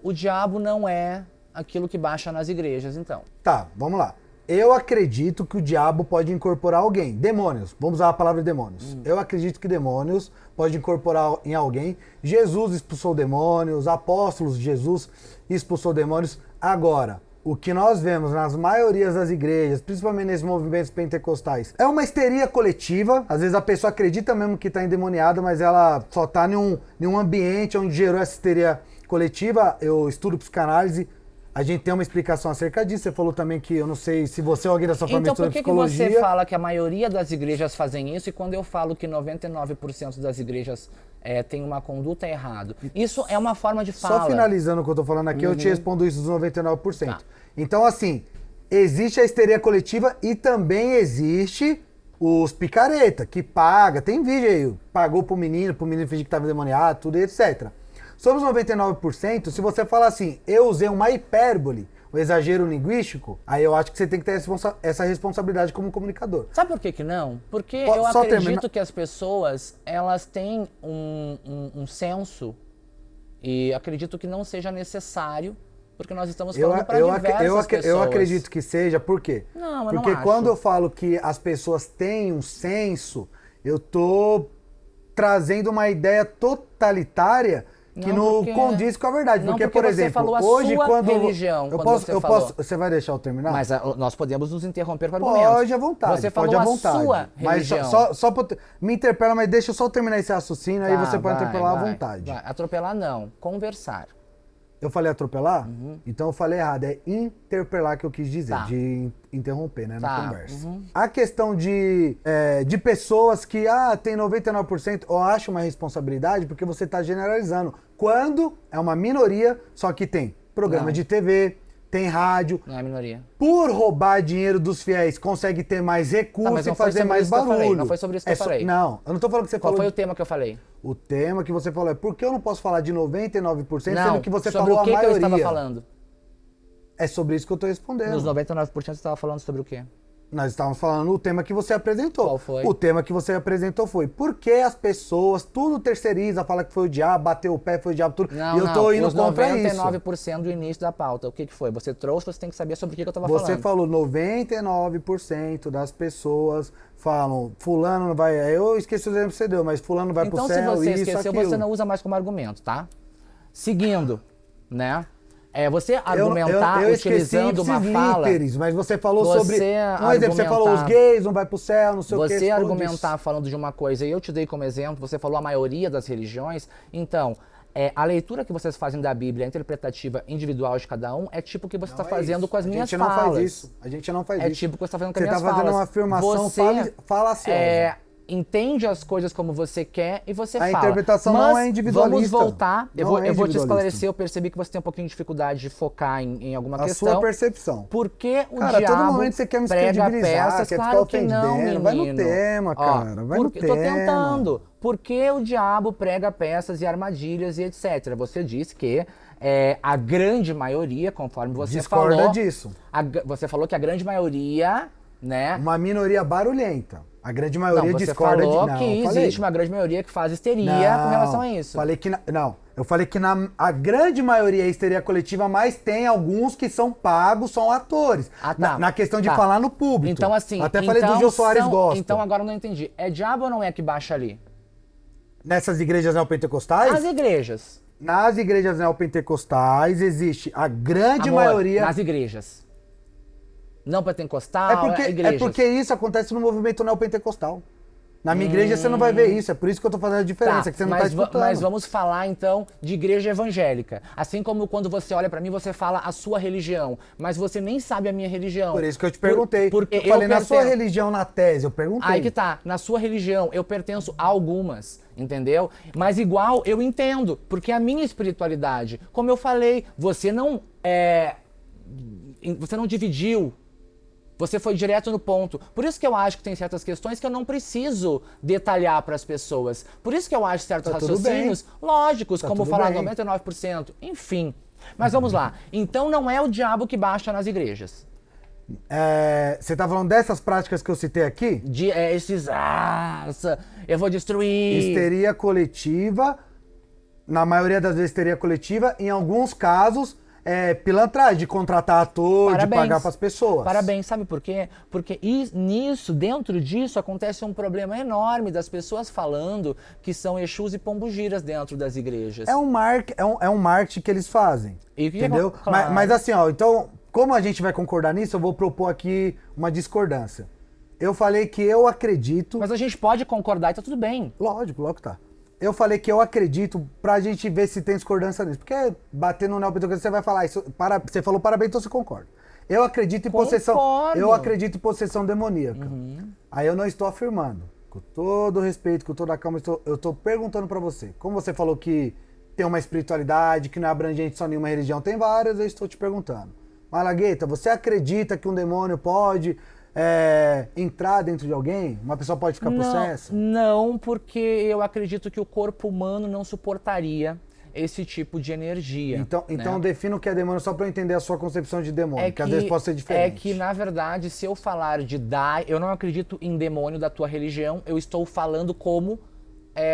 o diabo não é aquilo que baixa nas igrejas, então. Tá, vamos lá. Eu acredito que o diabo pode incorporar alguém. Demônios, vamos usar a palavra demônios. Eu acredito que demônios pode incorporar em alguém. Jesus expulsou demônios, apóstolos de Jesus expulsou demônios. Agora, o que nós vemos nas maiorias das igrejas, principalmente nesses movimentos pentecostais, é uma histeria coletiva. Às vezes a pessoa acredita mesmo que está endemoniada, mas ela só está em um ambiente onde gerou essa histeria coletiva. Eu estudo psicanálise. A gente tem uma explicação acerca disso. Você falou também que, eu não sei se você ou alguém da sua família estuda psicologia. Então por que você fala que a maioria das igrejas fazem isso e quando eu falo que 99% das igrejas têm uma conduta errada? Isso é uma forma de fala. Só finalizando o que eu tô falando aqui, eu te respondo isso dos 99%. Tá. Então, assim, existe a histeria coletiva e também existe os picareta, que paga. Tem vídeo aí, pagou pro menino fingir que tava endemoniado, tudo, etc. Sobre os 99%, se você falar assim, eu usei uma hipérbole, um exagero linguístico, aí eu acho que você tem que ter essa responsabilidade como comunicador. Sabe por que não? Porque eu acredito que as pessoas, elas têm um senso e acredito que não seja necessário, porque nós estamos falando para diversas pessoas. Eu acredito que seja, por quê? Não, eu porque não acho. Quando eu falo que as pessoas têm um senso, eu tô trazendo uma ideia totalitária que não condiz com a verdade. Porque, por exemplo, falou a hoje sua quando religião, você vai deixar eu terminar? Mas nós podemos nos interromper com argumentos. Pode à vontade. Você falou pode à vontade. A sua religião. Mas me interpela, mas deixa eu só terminar esse raciocínio, aí você pode interpelar à vontade. Atropelar não, conversar. Eu falei atropelar? Então eu falei errado, é interpelar que eu quis dizer, de interromper, né, na conversa. A questão de pessoas que, tem 99%, eu acho uma responsabilidade porque você está generalizando. Quando é uma minoria, só que tem programa de TV, tem rádio. Não é minoria. Por roubar dinheiro dos fiéis, consegue ter mais recursos e fazer mais barulho. Não foi sobre isso que eu falei. Não, eu não tô falando que você falou. Qual foi o tema que eu falei? O tema que você falou é por que eu não posso falar de 99%, sendo que você falou a maioria? Sobre o que eu estava falando? É sobre isso que eu tô respondendo. Nos 99% você estava falando sobre o quê? Nós estávamos falando o tema que você apresentou. Qual foi? O tema que você apresentou foi por que as pessoas tudo terceiriza, fala que foi o diabo, bateu o pé, foi o diabo, tudo. Não, e eu tô indo contra isso. 99% do início da pauta. O que foi? Você trouxe, você tem que saber sobre o que eu estava falando. Você falou 99% das pessoas falam, fulano não vai... Eu esqueci o exemplo que você deu, mas fulano vai pro céu, isso, Então se você esqueceu, você não usa mais como argumento, tá? Seguindo, né? Você argumentar eu utilizando uma fala... Mas você falou sobre... Um exemplo, você falou os gays não vai pro céu, não sei o que. Você argumentar falando de uma coisa, e eu te dei como exemplo, você falou a maioria das religiões, então... a leitura que vocês fazem da Bíblia, a interpretativa individual de cada um, é tipo o que você está fazendo com as minhas falas. A gente não faz isso. É tipo o que você está fazendo com as minhas falas. Você está fazendo uma afirmação falaciosa. Entende as coisas como você quer e você fala. A interpretação não é individualista. Vamos voltar. Eu vou te esclarecer. Eu percebi que você tem um pouquinho de dificuldade de focar em alguma questão. A sua percepção. Por que o diabo todo momento você quer me prega peças, peças? quer Claro ficar que ofendendo. não, menino. Vai no tema, cara. Vai no tema. Tô tentando. Por que o diabo prega peças e armadilhas e etc? Você disse que a grande maioria, conforme você Discorda falou... disso. Você falou que a grande maioria, né? Uma minoria barulhenta. A grande Não, maioria você discorda de... falou Não, que eu falei. existe uma grande maioria que faz histeria com relação a isso. Falei que eu falei que a grande maioria é histeria coletiva, mas tem alguns que são pagos, são atores. Ah, tá. Na questão de Tá. falar no público. Então, assim... Até falei do Jô Soares Gospel. Então, agora eu não entendi. É diabo ou não é que baixa ali? Nessas igrejas neopentecostais? As igrejas. Nas igrejas neopentecostais existe a grande Amor, maioria... nas igrejas. Não pentecostal, É igrejas. porque isso acontece no movimento neopentecostal. Na minha igreja você não vai ver isso, é por isso que eu tô fazendo a diferença, que você não tá escutando. Mas vamos falar então de igreja evangélica. Assim como quando você olha pra mim, você fala a sua religião, mas você nem sabe a minha religião. Por isso que eu te perguntei. Porque eu falei na sua pertenço- religião, na tese, eu perguntei. Aí que tá, na sua religião, eu pertenço a algumas, entendeu? Mas igual eu entendo, porque a minha espiritualidade, como eu falei, você não dividiu. Você foi direto no ponto. Por isso que eu acho que tem certas questões que eu não preciso detalhar para as pessoas. Por isso que eu acho certos Tá tudo raciocínios lógicos, Tá como tudo falar bem. 99%. Enfim. Mas vamos lá. Então não é o diabo que baixa nas igrejas. Você tá falando dessas práticas que eu citei aqui? Eu vou destruir. Histeria coletiva, na maioria das vezes histeria coletiva, em alguns casos, pilantragem, de contratar ator, de Parabéns. pagar pras pessoas. Parabéns, sabe por quê? Porque dentro disso, acontece um problema enorme das pessoas falando que são Exus e Pombogiras dentro das igrejas. É um marketing que eles fazem, E o que entendeu? claro. Mas assim, ó, então, como a gente vai concordar nisso, eu vou propor aqui uma discordância. Eu falei que eu acredito... Mas a gente pode concordar e tá tudo bem. Lógico que tá. Eu falei que eu acredito pra gente ver se tem discordância nisso. Porque bater no neopentecostal você vai falar isso. Você falou parabéns, então você concorda. Eu acredito em possessão. Concordo. Eu acredito em possessão demoníaca. Aí eu não estou afirmando. Com todo respeito, com toda a calma, eu estou perguntando pra você. Como você falou que tem uma espiritualidade, que não é abrangente só nenhuma religião, tem várias, eu estou te perguntando. Malagueta, você acredita que um demônio pode entrar dentro de alguém? Uma pessoa pode ficar possessa? Não, porque eu acredito que o corpo humano não suportaria esse tipo de energia. Então né? defina o que é demônio só pra eu entender a sua concepção de demônio, que às vezes pode ser É diferente. que, na verdade, se eu falar de eu não acredito em demônio da tua religião, eu estou falando como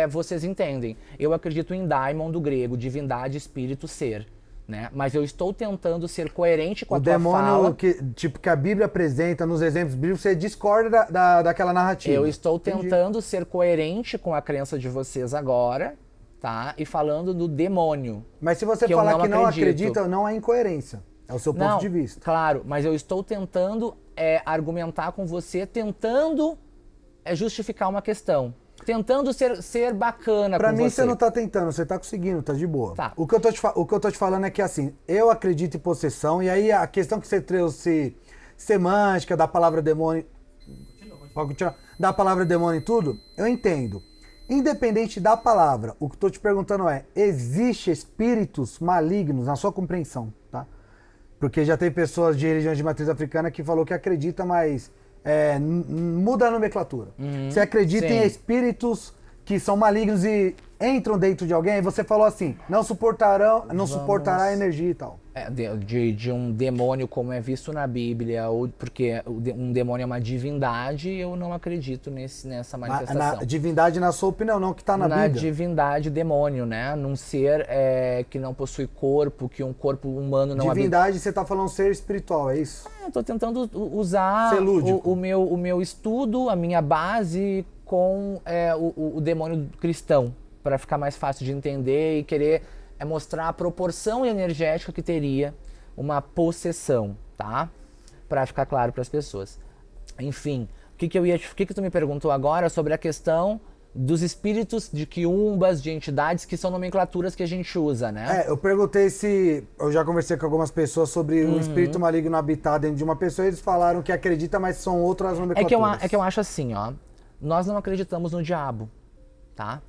vocês entendem. Eu acredito em daimon do grego, divindade, espírito, ser. Né? Mas eu estou tentando ser coerente com a tua fala. O demônio que a Bíblia apresenta nos exemplos bíblicos, você discorda daquela narrativa. Eu estou Entendi. tentando ser coerente com a crença de vocês agora, tá? E falando do demônio. Mas se você que eu falar não que não acredito. acredita, não é incoerência. É o seu ponto Não, de vista. claro, mas eu estou tentando argumentar com você, tentando justificar uma questão. Tentando ser bacana Pra com mim, você. você não tá tentando, você tá conseguindo, tá de boa. Tá. O que eu tô te falando é que, assim, eu acredito em possessão, e aí a questão que você trouxe semântica, da palavra demônio... Pode continuar? Da palavra demônio e tudo, eu entendo. Independente da palavra, o que eu tô te perguntando existe espíritos malignos na sua compreensão, tá? Porque já tem pessoas de religiões de matriz africana que falou que acredita, mas muda a nomenclatura. Você acredita sim. em espíritos que são malignos e entram dentro de alguém, e você falou assim, não suportará a energia e tal. De um demônio como é visto na Bíblia, ou porque um demônio é uma divindade, eu não acredito nessa manifestação. Na divindade, na sua opinião, não que tá na Bíblia. Divindade, demônio, né? Num ser que não possui corpo, que um corpo humano não habita. Divindade, você tá falando ser espiritual, é isso? Eu tô tentando usar Ser lúdico. o meu estudo, a minha base com o demônio cristão, para ficar mais fácil de entender e querer mostrar a proporção energética que teria uma possessão, tá? Para ficar claro para as pessoas. Enfim, o que tu me perguntou agora sobre a questão dos espíritos de quiumbas, de entidades que são nomenclaturas que a gente usa, né? Eu perguntei se... Eu já conversei com algumas pessoas sobre um espírito maligno habitar dentro de uma pessoa, e eles falaram que acredita, mas são outras nomenclaturas. É que eu acho assim, ó. Nós não acreditamos no diabo, tá?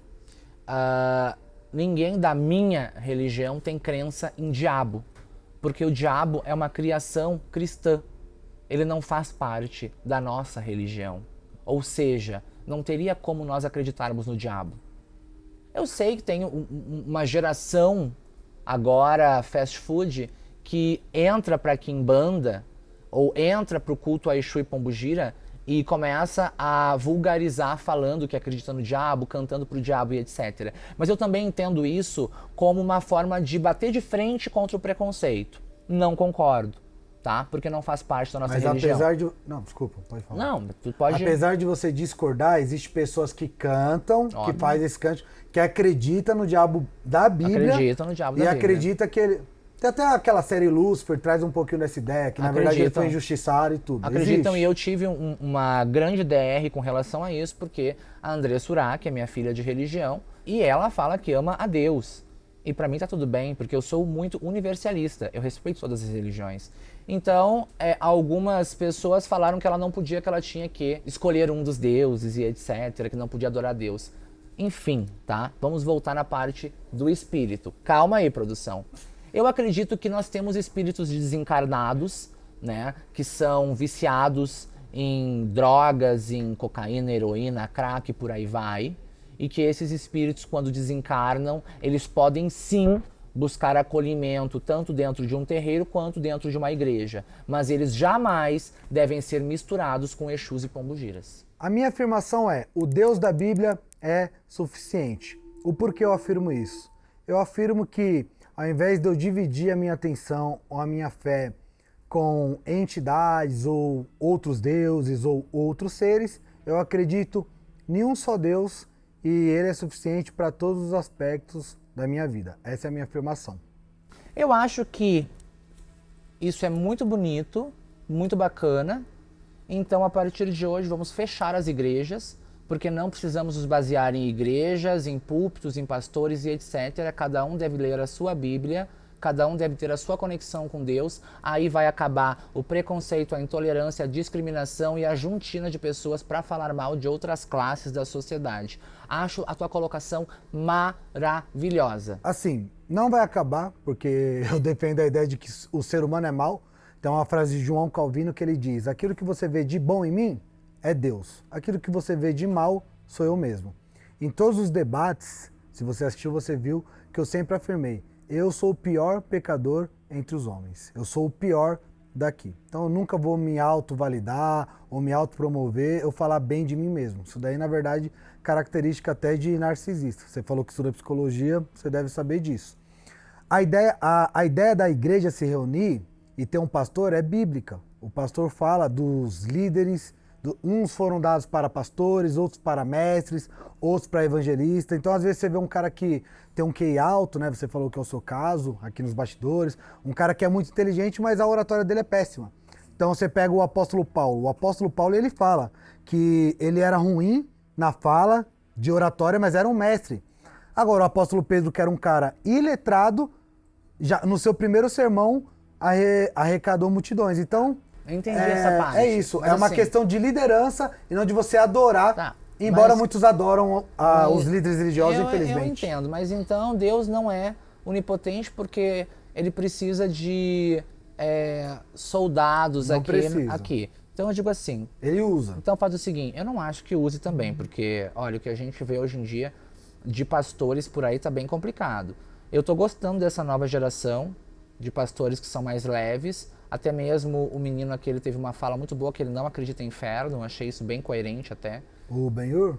Ninguém da minha religião tem crença em diabo, porque o diabo é uma criação cristã. Ele não faz parte da nossa religião. Ou seja, não teria como nós acreditarmos no diabo. Eu sei que tem uma geração agora fast food, que entra para quimbanda ou entra para o culto a Exu e Pombogira e começa a vulgarizar falando que acredita no diabo, cantando pro diabo e etc. Mas eu também entendo isso como uma forma de bater de frente contra o preconceito. Não concordo, tá? Porque não faz parte da nossa religião. Apesar de... Não, desculpa, pode falar. Não, tu pode... Apesar de você discordar, existem pessoas que cantam, Óbvio. que fazem esse canto, que acreditam no diabo da Bíblia. Acreditam no diabo da e Bíblia. acredita que ele... Tem até aquela série Lúcifer, traz um pouquinho dessa ideia, que na verdade ele foi injustiçado e tudo. Acreditam, Existe. e eu tive uma grande DR com relação a isso, porque a André Surak, que é minha filha de religião, e ela fala que ama a Deus. E pra mim tá tudo bem, porque eu sou muito universalista, eu respeito todas as religiões. Então, algumas pessoas falaram que ela não podia, que ela tinha que escolher um dos deuses e etc, que não podia adorar a Deus. Enfim, tá? Vamos voltar na parte do espírito. Calma aí, produção. Eu acredito que nós temos espíritos desencarnados, né, que são viciados em drogas, em cocaína, heroína, crack, por aí vai, e que esses espíritos, quando desencarnam, eles podem sim buscar acolhimento tanto dentro de um terreiro quanto dentro de uma igreja, mas eles jamais devem ser misturados com Exus e Pombogiras. A minha afirmação é, o Deus da Bíblia é suficiente. O porquê eu afirmo isso? Eu afirmo que ao invés de eu dividir a minha atenção ou a minha fé com entidades ou outros deuses ou outros seres, eu acredito em um só Deus e ele é suficiente para todos os aspectos da minha vida. Essa é a minha afirmação. Eu acho que isso é muito bonito, muito bacana. Então, a partir de hoje, vamos fechar as igrejas, porque não precisamos nos basear em igrejas, em púlpitos, em pastores e etc. Cada um deve ler a sua Bíblia, cada um deve ter a sua conexão com Deus. Aí vai acabar o preconceito, a intolerância, a discriminação e a juntina de pessoas para falar mal de outras classes da sociedade. Acho a tua colocação maravilhosa. Assim, não vai acabar, porque eu defendo a ideia de que o ser humano é mau. Tem uma frase de João Calvino que ele diz, aquilo que você vê de bom em mim é Deus. Aquilo que você vê de mal sou eu mesmo. Em todos os debates, se você assistiu, você viu que eu sempre afirmei, eu sou o pior pecador entre os homens. Eu sou o pior daqui. Então eu nunca vou me auto-validar ou me auto-promover ou falar bem de mim mesmo. Isso daí, na verdade, característica até de narcisista. Você falou que estuda psicologia, você deve saber disso. A ideia da igreja se reunir e ter um pastor é bíblica. O pastor fala dos líderes, uns foram dados para pastores, outros para mestres, outros para evangelistas. Então, às vezes, você vê um cara que tem um QI alto, né? Você falou que é o seu caso, aqui nos bastidores. Um cara que é muito inteligente, mas a oratória dele é péssima. Então, você pega o apóstolo Paulo. O apóstolo Paulo, ele fala que ele era ruim na fala de oratória, mas era um mestre. Agora, o apóstolo Pedro, que era um cara iletrado, já no seu primeiro sermão, arrecadou multidões. Então, eu entendi essa parte. É isso, mas é uma assim, questão de liderança e não de você adorar, tá, embora mas- muitos adoram os líderes religiosos, eu infelizmente. entendo, mas então Deus não é onipotente porque ele precisa de soldados Não precisa. aqui. Então eu digo assim, Ele usa. então faz o seguinte, eu não acho que use também, porque olha, o que a gente vê hoje em dia de pastores por aí tá bem complicado. Eu tô gostando dessa nova geração de pastores que são mais leves, até mesmo o menino aquele teve uma fala muito boa que ele não acredita em inferno, eu achei isso bem coerente até. O Ben-Hur?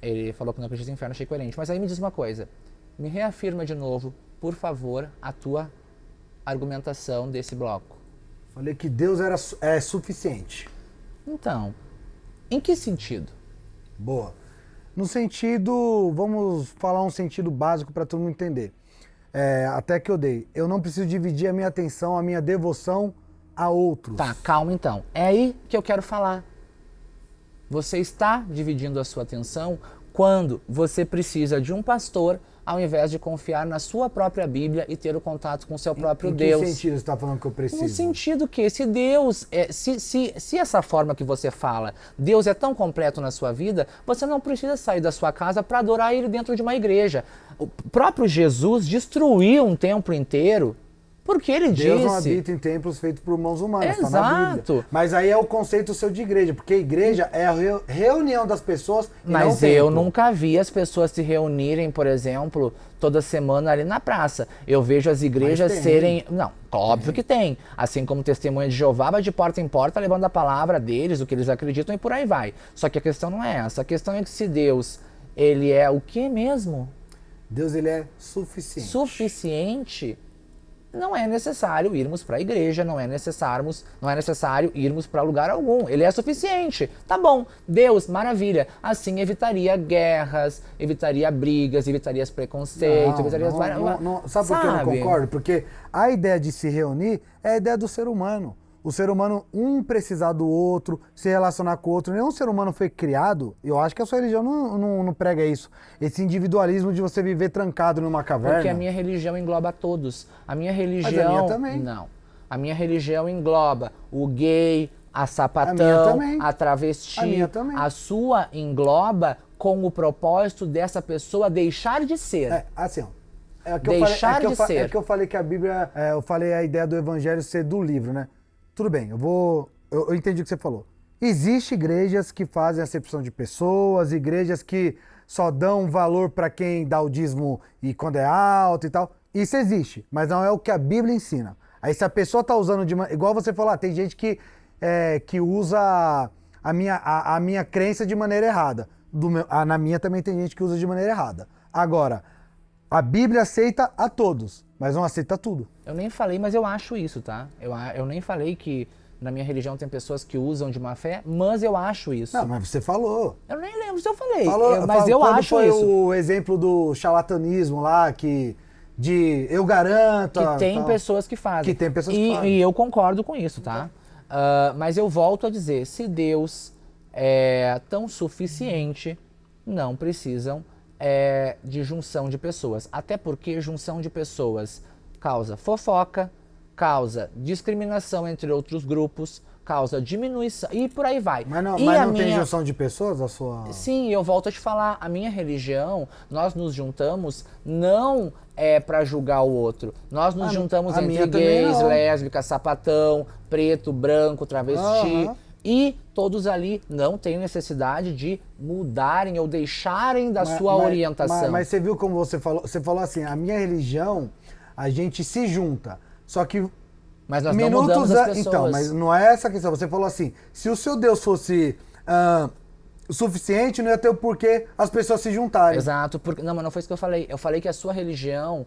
Ele falou que não acredita em inferno, achei coerente. Mas aí me diz uma coisa, me reafirma de novo, por favor, a tua argumentação desse bloco. Falei que Deus é suficiente. Então, em que sentido? Boa. No sentido, vamos falar um sentido básico para todo mundo entender. Até que eu dei. Eu não preciso dividir a minha atenção, a minha devoção a outros. Tá, calma então. É aí que eu quero falar. Você está dividindo a sua atenção quando você precisa de um pastor ao invés de confiar na sua própria Bíblia e ter o contato com o seu próprio Em Deus. que sentido você está falando que eu preciso? No sentido que se Deus, se essa forma que você fala, Deus é tão completo na sua vida, você não precisa sair da sua casa para adorar Ele dentro de uma igreja. O próprio Jesus destruiu um templo inteiro Porque ele Deus não disse... habita em templos feitos por mãos humanas, tá na Bíblia. Exato. Mas aí é o conceito seu de igreja, porque a igreja é a reunião das pessoas e não o Mas eu templo. nunca vi as pessoas se reunirem, por exemplo, toda semana ali na praça. Eu vejo as igrejas tem. serem... Não, óbvio que tem. Assim como Testemunha de Jeová vai de porta em porta levando a palavra deles, o que eles acreditam e por aí vai. Só que a questão não é essa. A questão é que se Deus, ele é o que mesmo? Deus, ele é suficiente. Suficiente, não é necessário irmos para a igreja, não é necessário irmos para lugar algum. Ele é suficiente. Tá bom, Deus, maravilha. Assim evitaria guerras, evitaria brigas, evitaria preconceitos, evitaria... Sabe por que eu não concordo? Porque a ideia de se reunir é a ideia do ser humano. O ser humano, um precisar do outro, se relacionar com o outro. Nenhum ser humano foi criado, eu acho que a sua religião não prega isso. Esse individualismo de você viver trancado numa caverna. Porque a minha religião engloba todos. A minha religião... Mas a minha também. Não. A minha religião engloba o gay, a A minha sapatão, também. a travesti. A minha também. A sua engloba com o propósito dessa pessoa deixar de ser. É, assim, ó. Deixar de ser. É que eu falei que a Bíblia, eu falei a ideia do evangelho ser do livro, né? Tudo bem, eu entendi o que você falou. Existem igrejas que fazem acepção de pessoas, igrejas que só dão valor para quem dá o dízimo e quando é alto e tal. Isso existe, mas não é o que a Bíblia ensina. Aí se a pessoa tá usando igual você falou, tem gente que usa a minha crença de maneira errada. Na minha também tem gente que usa de maneira errada. Agora, a Bíblia aceita a todos, mas não aceita tudo. Eu nem falei, mas eu acho isso, tá? Eu nem falei que na minha religião tem pessoas que usam de má fé, mas eu acho isso. Não, mas você falou. Eu nem lembro se eu falei, Mas eu quando acho foi isso. o exemplo do charlatanismo lá, eu garanto... Que tem tal. pessoas que fazem. Que tem pessoas que fazem. E eu concordo com isso, tá? Mas eu volto a dizer, se Deus é tão suficiente, não precisam de junção de pessoas. Até porque junção de pessoas causa fofoca, causa discriminação entre outros grupos, causa diminuição e por aí vai. Mas não, E tem junção de pessoas a sua... Sim, eu volto a te falar, a minha religião, nós nos juntamos não para julgar o outro. Nós nos juntamos a minha entre também gays, não. lésbicas, sapatão, preto, branco, travesti. Aham. E todos ali não têm necessidade de mudarem ou deixarem da sua orientação. Mas você viu como você falou? Você falou assim, a minha religião, a gente se junta. Só que Mas nós não mudamos as pessoas. Então, mas não é essa a questão. Você falou assim, se o seu Deus fosse o suficiente, não ia ter o porquê as pessoas se juntarem. Exato. Não, mas não foi isso que eu falei. Eu falei que a sua religião...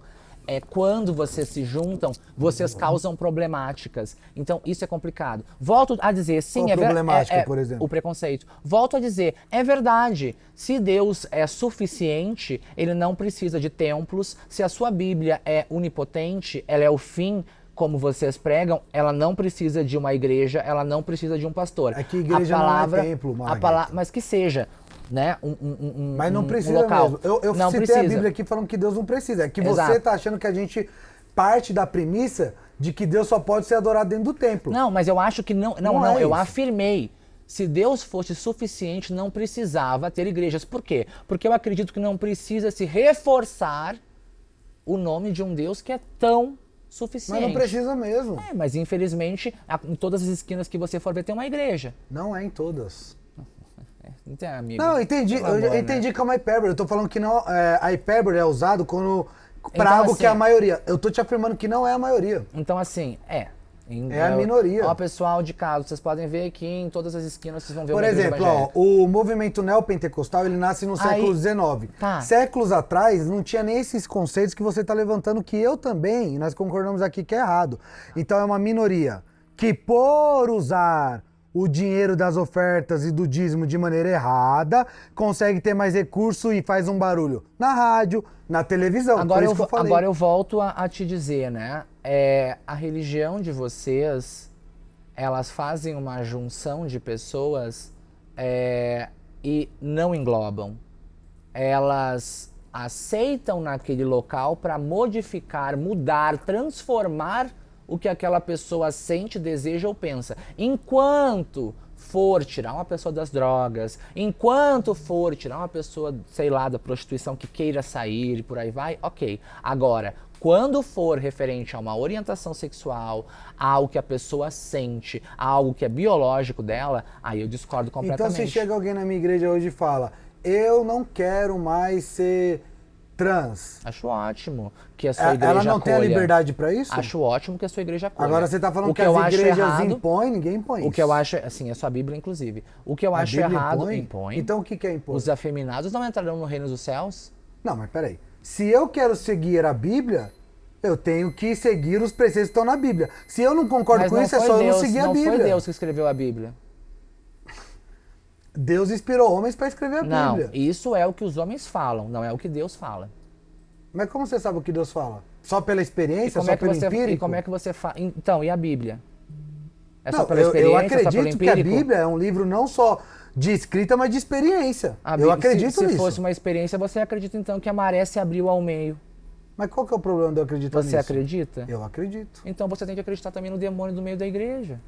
quando vocês se juntam, vocês causam problemáticas. Então, isso é complicado. Volto a dizer, sim, Qual problemática, por exemplo? O preconceito. Volto a dizer, é verdade. Se Deus é suficiente, ele não precisa de templos. Se a sua Bíblia é onipotente, ela é o fim, como vocês pregam, ela não precisa de uma igreja, ela não precisa de um pastor. É que igreja não é templo, Margareth. mas que seja. Né? Mas não precisa local. mesmo. Eu não citei precisa. a Bíblia aqui falando que Deus não precisa. É que Exato. você tá achando que a gente parte da premissa de que Deus só pode ser adorado dentro do templo. Não, mas eu acho que não, é eu isso. afirmei. Se Deus fosse suficiente, não precisava ter igrejas. Por quê? Porque eu acredito que não precisa se reforçar o nome de um Deus que é tão suficiente. Mas não precisa mesmo. Mas infelizmente, em todas as esquinas que você for ver, tem uma igreja. Não é em todas. Então, amigo, Não, entendi. pelo amor, Eu entendi que é uma hipérbole. Eu tô falando que não, a hipérbole é usado pra Então, algo assim, que é a maioria. Eu tô te afirmando que não é a maioria. Então, assim, É a minoria. Ó, pessoal de casa, vocês podem ver aqui em todas as esquinas, vocês vão ver Por uma igreja exemplo, ó, evangélica. o movimento neopentecostal, ele nasce no século XIX. Tá. Séculos atrás, não tinha nem esses conceitos que você está levantando, que eu também, nós concordamos aqui que é errado. Então é uma minoria que, por usar o dinheiro das ofertas e do dízimo de maneira errada, consegue ter mais recurso e faz um barulho na rádio, na televisão. Agora, Por isso que eu falei. agora eu volto a te dizer, né? A religião de vocês, elas fazem uma junção de pessoas e não englobam. Elas aceitam naquele local para modificar, mudar, transformar o que aquela pessoa sente, deseja ou pensa. Enquanto for tirar uma pessoa das drogas, enquanto for tirar uma pessoa, sei lá, da prostituição que queira sair e por aí vai, ok. Agora, quando for referente a uma orientação sexual, a algo que a pessoa sente, a algo que é biológico dela, aí eu discordo completamente. Então se chega alguém na minha igreja hoje e fala, eu não quero mais ser trans. Acho ótimo que a sua igreja Ela não tem a acolha. liberdade pra isso? Acho ótimo que a sua igreja acolha. Agora você tá falando O que eu as acho igrejas errado, impõem, ninguém impõe isso. O que eu acho, assim, é sua Bíblia, inclusive. O que eu A acho Bíblia errado, impõe. Então o que é impor? Os afeminados não entrarão no reino dos céus? Não, mas peraí. Se eu quero seguir a Bíblia, eu tenho que seguir os preceitos que estão na Bíblia. Se eu não concordo Mas com não isso, é foi só eu Deus, não seguir a Bíblia. Não foi Deus que escreveu a Bíblia. Deus inspirou homens para escrever a Não, Bíblia. isso é o que os homens falam, não é o que Deus fala. Mas como você sabe o que Deus fala? Só pela experiência, como só é que pelo você, empírico? E como é que você fala? Então, e a Bíblia? É só Não, pela eu experiência, só pelo acredito que a empírico? Bíblia é um livro não só de escrita, mas de experiência. Eu acredito se nisso. Se fosse uma experiência, você acredita então que a maré se abriu ao meio. Mas qual que é o problema de eu acreditar nisso? Você acredita? Eu acredito. Então você tem que acreditar também no demônio do meio da igreja.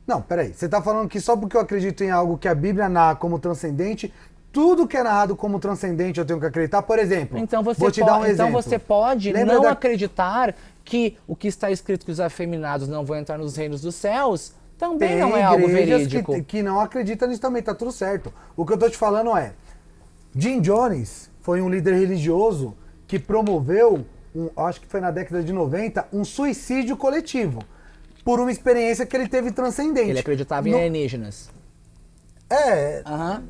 Não, peraí. Você tá falando que só porque eu acredito em algo que a Bíblia narra como transcendente, tudo que é narrado como transcendente eu tenho que acreditar? Por exemplo, Então você, vou te dar um então exemplo. você pode Lembra não acreditar que o que está escrito que os afeminados não vão entrar nos reinos dos céus também Tem não é algo igrejas verídico. que não acreditam nisso também, tá tudo certo. O que eu tô te falando é, Jim Jones foi um líder religioso que promoveu, acho que foi na década de 90, um suicídio coletivo. Por uma experiência que ele teve transcendente. Ele acreditava em alienígenas.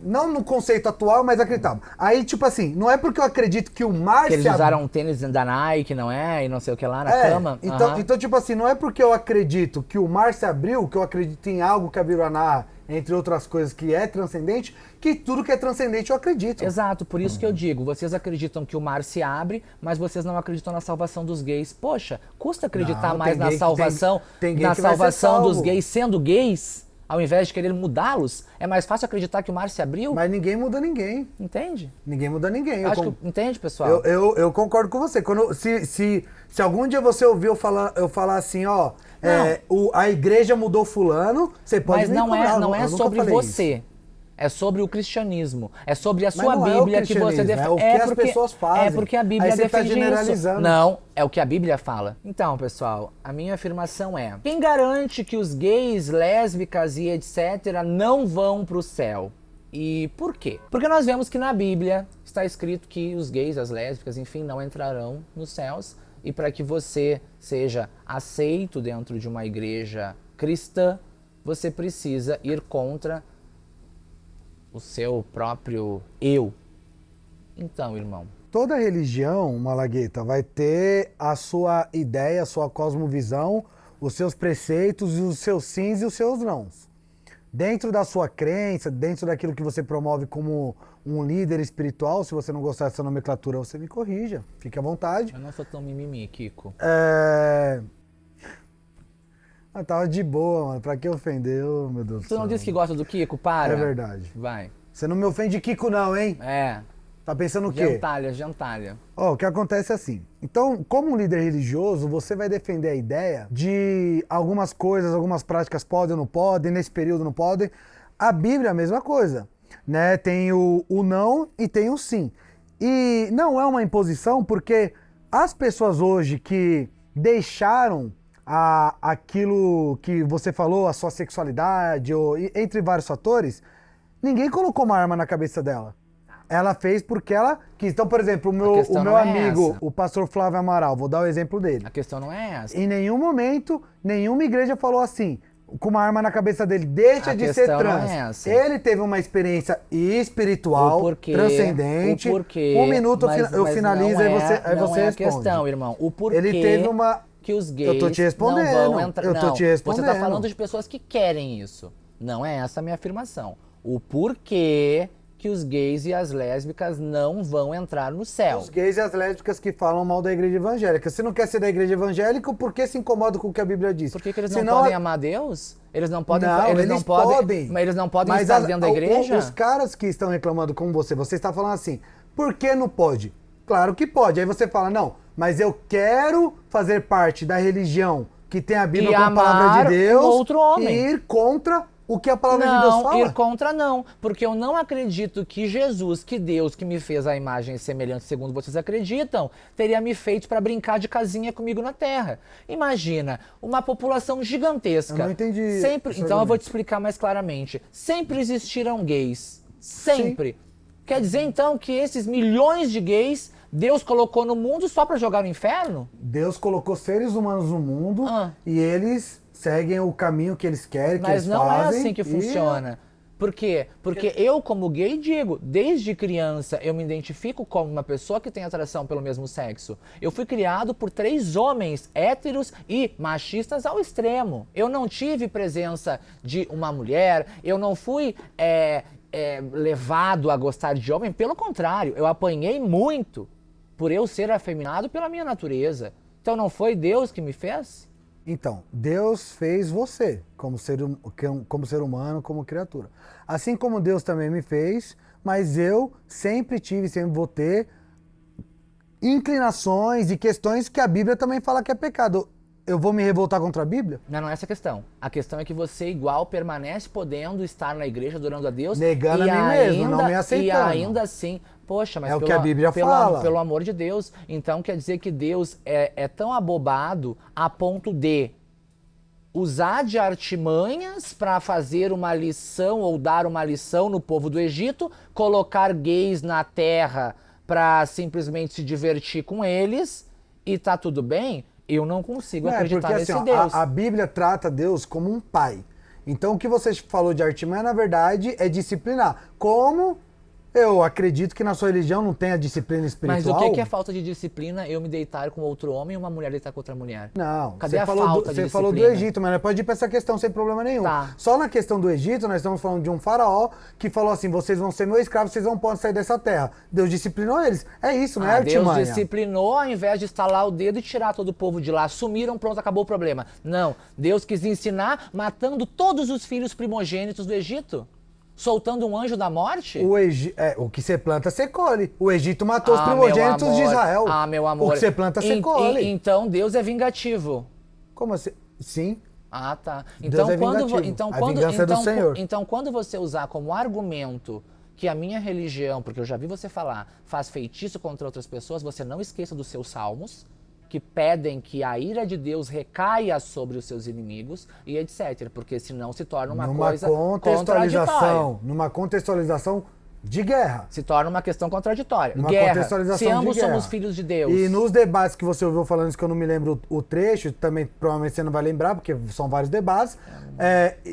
Não no conceito atual, mas acreditava. Aí, tipo assim, não é porque eu acredito que o mar Que eles se abriu. usaram um tênis da Nike, não é? E não sei o que lá na cama. Então, tipo assim, não é porque eu acredito que o mar se abriu, que eu acredito em algo que a Bíblia narra, entre outras coisas, que é transcendente, que tudo que é transcendente eu acredito. Exato, por isso que eu digo, vocês acreditam que o mar se abre, mas vocês não acreditam na salvação dos gays. Poxa, custa acreditar Não, mais tem na gay- salvação, tem gay na que vai ser salvação dos salvo. gays sendo gays, ao invés de querer mudá-los? É mais fácil acreditar que o mar se abriu? Mas ninguém muda ninguém. Entende? Ninguém muda ninguém. Entende, pessoal? Eu concordo com você. Se algum dia você ouviu eu falar assim, ó, a igreja mudou fulano, você pode Mas me não cobrar, não eu é nunca sobre falei você. isso. É sobre o cristianismo. É sobre a Mas sua não é o Bíblia que você cristianismo, defende. é o que as pessoas fazem. É porque a Bíblia Aí você tá defende generalizando. isso. Não, é o que a Bíblia fala. Então, pessoal, a minha afirmação é: quem garante que os gays, lésbicas e etc. não vão pro céu? E por quê? Porque nós vemos que na Bíblia está escrito que os gays, as lésbicas, enfim, não entrarão nos céus. E para que você seja aceito dentro de uma igreja cristã, você precisa ir contra o seu próprio eu. Então, irmão. Toda religião, Malagueta, vai ter a sua ideia, a sua cosmovisão, os seus preceitos, os seus sims e os seus nãos. Dentro da sua crença, dentro daquilo que você promove como um líder espiritual, se você não gostar dessa nomenclatura, você me corrija. Fique à vontade. Eu não sou tão mimimi, Kiko. Eu tava de boa, mano. Pra que ofender? Ô, meu Deus do céu. Tu não disse que gosta do Kiko? Para. É verdade. Vai. Você não me ofende Kiko não, hein? É. Tá pensando o quê? Gentalha, gentalha. Ó, o que acontece é assim. Então, como um líder religioso, você vai defender a ideia de algumas coisas, algumas práticas podem ou não podem, nesse período não podem. A Bíblia é a mesma coisa, né? Tem o não e tem o sim. E não é uma imposição porque as pessoas hoje que deixaram aquilo que você falou, a sua sexualidade, ou, entre vários fatores, ninguém colocou uma arma na cabeça dela. Ela fez porque ela quis. Então, por exemplo, o meu amigo, o pastor Flávio Amaral, vou dar o exemplo dele. A questão não é essa. Em nenhum momento, nenhuma igreja falou assim, com uma arma na cabeça dele, deixa de ser trans. Não é essa. Ele teve uma experiência espiritual, transcendente. O porquê. Um minuto eu finalizo e você é a responde. questão, irmão. O porquê Ele teve uma... que os gays Eu tô te respondendo. não vão entrar. Eu tô te respondendo. Você tá falando de pessoas que querem isso. Não é essa a minha afirmação. O porquê que os gays e as lésbicas não vão entrar no céu. Os gays e as lésbicas que falam mal da igreja evangélica. Se não quer ser da igreja evangélica, por que se incomoda com o que a Bíblia diz? Por que eles não podem amar Deus? Eles não podem. Não, eles não podem. Mas eles não podem estar dentro da igreja? Os caras que estão reclamando com você está falando assim, por que não pode? Claro que pode. Aí você fala, não, mas eu quero fazer parte da religião que tem a Bíblia como palavra de Deus outro homem. e ir contra o que a palavra de Deus Não, fala. ir contra não, porque eu não acredito que Jesus, que Deus, que me fez a imagem e semelhança segundo vocês acreditam, teria me feito para brincar de casinha comigo na Terra. Imagina, uma população gigantesca. Eu não entendi Sempre, esse então eu vou argumento. te explicar mais claramente. Sempre existiram gays. Sempre. Quer dizer então que esses milhões de gays Deus colocou no mundo só para jogar no inferno? Deus colocou seres humanos no mundo e eles seguem o caminho que eles querem, que Mas eles não fazem. é assim que funciona. Por quê? Porque eu, como gay, digo, desde criança eu me identifico como uma pessoa que tem atração pelo mesmo sexo. Eu fui criado por 3 homens héteros e machistas ao extremo. Eu não tive presença de uma mulher, eu não fui levado a gostar de homem, pelo contrário, eu apanhei muito por eu ser afeminado pela minha natureza. Então não foi Deus que me fez? Então, Deus fez você como ser humano, como criatura. Assim como Deus também me fez, mas eu sempre tive, sempre vou ter inclinações e questões que a Bíblia também fala que é pecado. Eu vou me revoltar contra a Bíblia? Não é essa a questão. A questão é que você igual permanece podendo estar na igreja adorando a Deus. Negando a mim mesmo, não me aceitando. E ainda assim, poxa, mas é o que a Bíblia fala. Pelo amor de Deus. Então quer dizer que Deus é tão abobado a ponto de usar de artimanhas para fazer uma lição ou dar uma lição no povo do Egito, colocar gays na terra para simplesmente se divertir com eles e tá tudo bem? Eu não consigo acreditar porque, nesse assim, Deus. A Bíblia trata Deus como um pai. Então o que você falou de artimanha, na verdade, é disciplinar. Como eu acredito que na sua religião não tem a disciplina espiritual. Mas o que é falta de disciplina eu me deitar com outro homem e uma mulher deitar com outra mulher? Não, Cadê a falta de você falou do disciplina? Egito, mas nós pode ir pra essa questão sem problema nenhum. Tá. Só na questão do Egito, nós estamos falando de um faraó que falou assim, vocês vão ser meus escravos, vocês não podem sair dessa terra. Deus disciplinou eles. É isso, não é artimanha. Deus disciplinou ao invés de estalar o dedo e tirar todo o povo de lá. Sumiram, pronto, acabou o problema. Não, Deus quis ensinar matando todos os filhos primogênitos do Egito. Soltando um anjo da morte? O que você planta, você colhe. O Egito matou os primogênitos de Israel. Ah, meu amor. O que você planta, você colhe. Então Deus é vingativo. Como assim? Sim. Ah, tá. Deus é vingativo. A vingança é do Senhor. Então, quando você usar como argumento que a minha religião, porque eu já vi você falar, faz feitiço contra outras pessoas, você não esqueça dos seus salmos, que pedem que a ira de Deus recaia sobre os seus inimigos e etc. Porque senão se torna uma coisa contraditória. Numa contextualização de guerra. Se torna uma questão contraditória. Uma guerra. contextualização Se ambos de guerra. somos filhos de Deus. E nos debates que você ouviu falando isso, que eu não me lembro o trecho, também provavelmente você não vai lembrar, porque são vários debates,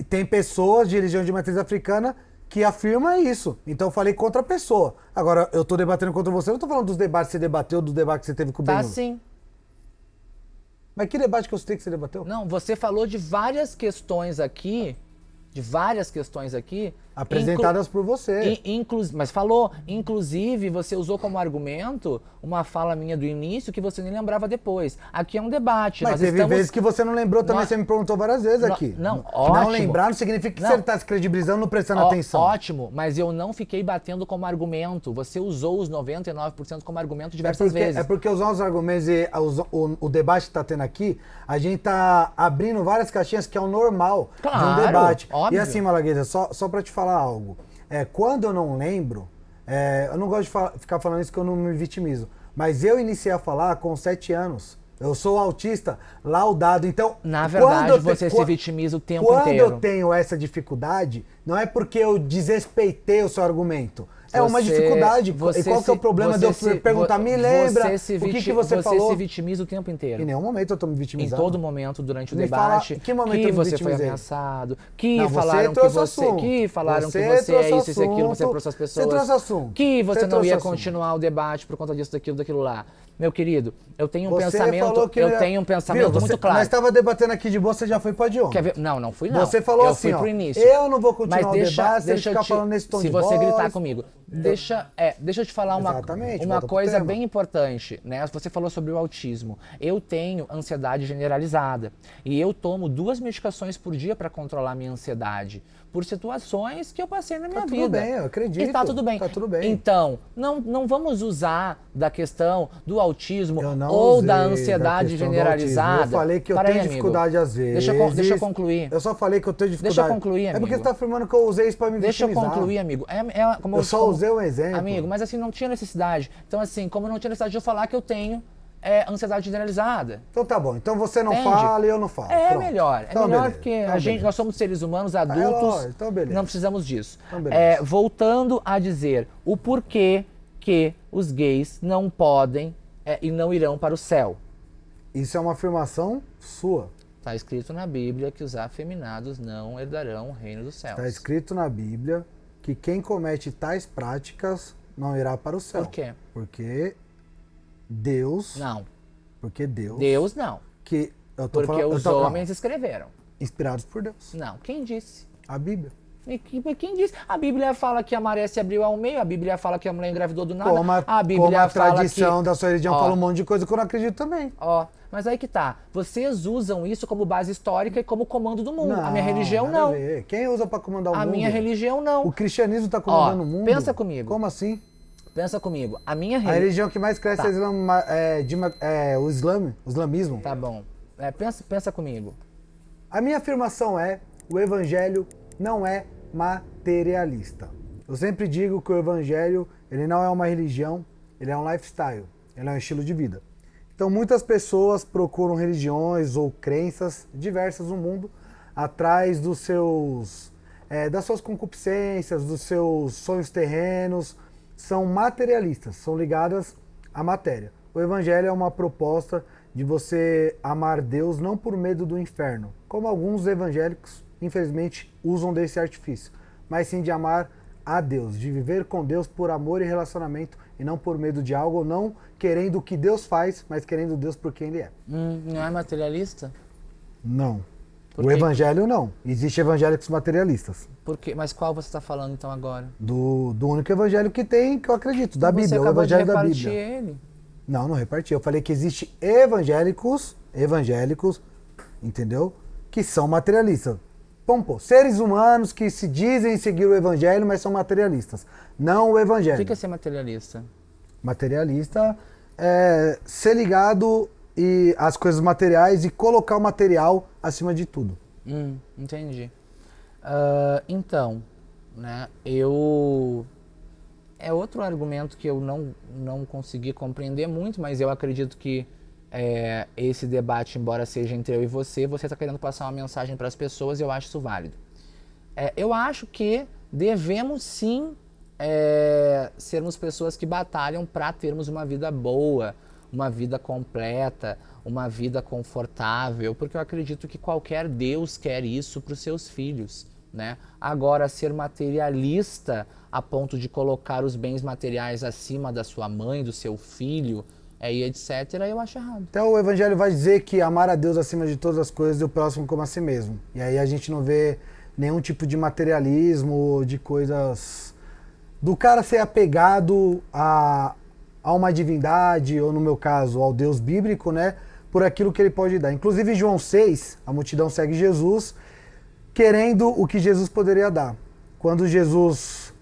tem pessoas de religião de matriz africana que afirma isso. Então eu falei contra a pessoa. Agora, eu tô debatendo contra você, eu não tô falando dos debates que você debateu, dos debates que você teve com o Benhur. Tá sim. Mas que debate que eu citei que você debateu? Não, você falou de várias questões aqui, apresentadas por você. Mas falou, inclusive você usou como argumento uma fala minha do início que você nem lembrava depois. Aqui é um debate. Mas teve vezes que você não lembrou também, você me perguntou várias vezes aqui. Não, ótimo. Não lembrar não significa que você está se credibilizando, não prestando atenção. Ótimo, mas eu não fiquei batendo como argumento. Você usou os 99% como argumento diversas vezes. É porque os nossos argumentos e o debate que está tendo aqui, a gente está abrindo várias caixinhas que é o normal de um debate. Óbvio. E assim, Malagueta, só para te falar algo. Quando eu não lembro, eu não gosto de ficar falando isso que eu não me vitimizo, mas eu iniciei a falar com 7 anos. Eu sou autista laudado, então... Na verdade, você se vitimiza o tempo inteiro. Quando eu tenho essa dificuldade, não é porque eu desrespeitei o seu argumento. É uma dificuldade. E qual que é o problema de eu perguntar, me lembra, o que você falou? Você se vitimiza o tempo inteiro. Em nenhum momento eu tô me vitimizando. Em todo momento, durante o debate, que momento eu me você foi vitimizei? ameaçado, Não, falaram que você é isso, isso e aquilo, você trouxe as pessoas. Você trouxe assunto. Que você não ia continuar o debate por conta disso, daquilo lá. Meu querido, eu tenho um pensamento muito claro. Nós estava debatendo aqui de boa, você já foi para de ontem. Quer ver? Não fui não. Você falou eu assim, fui pro início. Eu não vou continuar o debate, deixa ficar falando nesse tom de voz. Se você gritar comigo. Deixa eu te falar uma coisa bem importante, né? Você falou sobre o autismo. Eu tenho ansiedade generalizada e eu tomo 2 medicações por dia para controlar minha ansiedade, por situações que eu passei na minha vida. Tá tudo bem, eu acredito. E tá tudo bem. Tá tudo bem. Então, não vamos usar da questão do autismo Eu não ou usei da ansiedade questão do generalizada. autismo. Eu falei que eu Para aí, tenho amigo. dificuldade às vezes. Deixa eu concluir. Eu só falei que eu tenho dificuldade. Deixa eu concluir, amigo. É porque você tá afirmando que eu usei isso pra me Deixa eu vitimizar. concluir, amigo. Eu só usei um exemplo. Amigo, mas assim, não tinha necessidade. Então, assim, como não tinha necessidade de eu falar que eu tenho ansiedade generalizada. Então tá bom. Então você não Entende? fala e eu não falo. É Pronto. melhor. É Então, melhor beleza. porque Então, a gente, beleza. nós somos seres humanos adultos. lógico. Então, beleza. Não precisamos disso. Então, beleza. Voltando a dizer o porquê que os gays não podem e não irão para o céu. Isso é uma afirmação sua. Está escrito na Bíblia que os afeminados não herdarão o reino dos céus. Está escrito na Bíblia que quem comete tais práticas não irá para o céu. Por quê? Porque Deus... Não. Porque Deus... Deus não. Que eu tô Porque falando, os homens escreveram. inspirados por Deus. Não. Quem disse? A Bíblia. E quem disse? A Bíblia fala que a maré se abriu ao meio, a Bíblia fala que a mulher engravidou do nada, a Bíblia como a fala tradição que... da sua religião Ó. fala um monte de coisa que eu não acredito também. Ó, mas aí que tá. Vocês usam isso como base histórica e como comando do mundo. A minha religião nada a não. ver. Quem usa pra comandar o A mundo? minha religião não. O cristianismo tá comandando o mundo? pensa comigo. Como assim? Pensa comigo. A minha A religião... religião que mais cresce Tá. o islamismo. Tá bom. Pensa comigo. A minha afirmação é: o evangelho não é materialista. Eu sempre digo que o evangelho, ele não é uma religião, ele é um lifestyle, ele é um estilo de vida. Então muitas pessoas procuram religiões ou crenças diversas no mundo atrás dos das suas concupiscências, dos seus sonhos terrenos, são materialistas, são ligadas à matéria. O evangelho é uma proposta de você amar Deus não por medo do inferno, como alguns evangélicos, infelizmente, usam desse artifício, mas sim de amar a Deus, de viver com Deus por amor e relacionamento e não por medo de algo, ou não querendo o que Deus faz, mas querendo Deus por quem Ele é. Não é materialista? Não. Por O quê? evangelho não. Existem evangélicos materialistas. Por quê? Mas qual você está falando então agora? Do único evangelho que tem, que eu acredito, da Você Bíblia, o acabou de evangelho da repartir Bíblia. ele. Não, não reparti. Eu falei que existe evangélicos, entendeu? Que são materialistas. Bom, pô, seres humanos que se dizem seguir o evangelho, mas são materialistas. Não o O evangelho. que é ser materialista? Materialista é ser ligado às coisas materiais e colocar o material acima de tudo. Entendi. Então, né, é outro argumento que eu não consegui compreender muito, mas eu acredito que esse debate, embora seja entre eu e você está querendo passar uma mensagem para as pessoas e eu acho isso válido. Eu acho que devemos sim sermos pessoas que batalham para termos uma vida boa, uma vida completa, uma vida confortável, porque eu acredito que qualquer Deus quer isso para os seus filhos, né? Agora, ser materialista a ponto de colocar os bens materiais acima da sua mãe, do seu filho, e etc., eu acho errado. Então o evangelho vai dizer que amar a Deus acima de todas as coisas e o próximo como a si mesmo. E aí a gente não vê nenhum tipo de materialismo, de coisas... do cara ser apegado a uma divindade, ou no meu caso, ao Deus bíblico, né? Por aquilo que ele pode dar. Inclusive, em João 6, a multidão segue Jesus, querendo o que Jesus poderia dar. Quando Jesus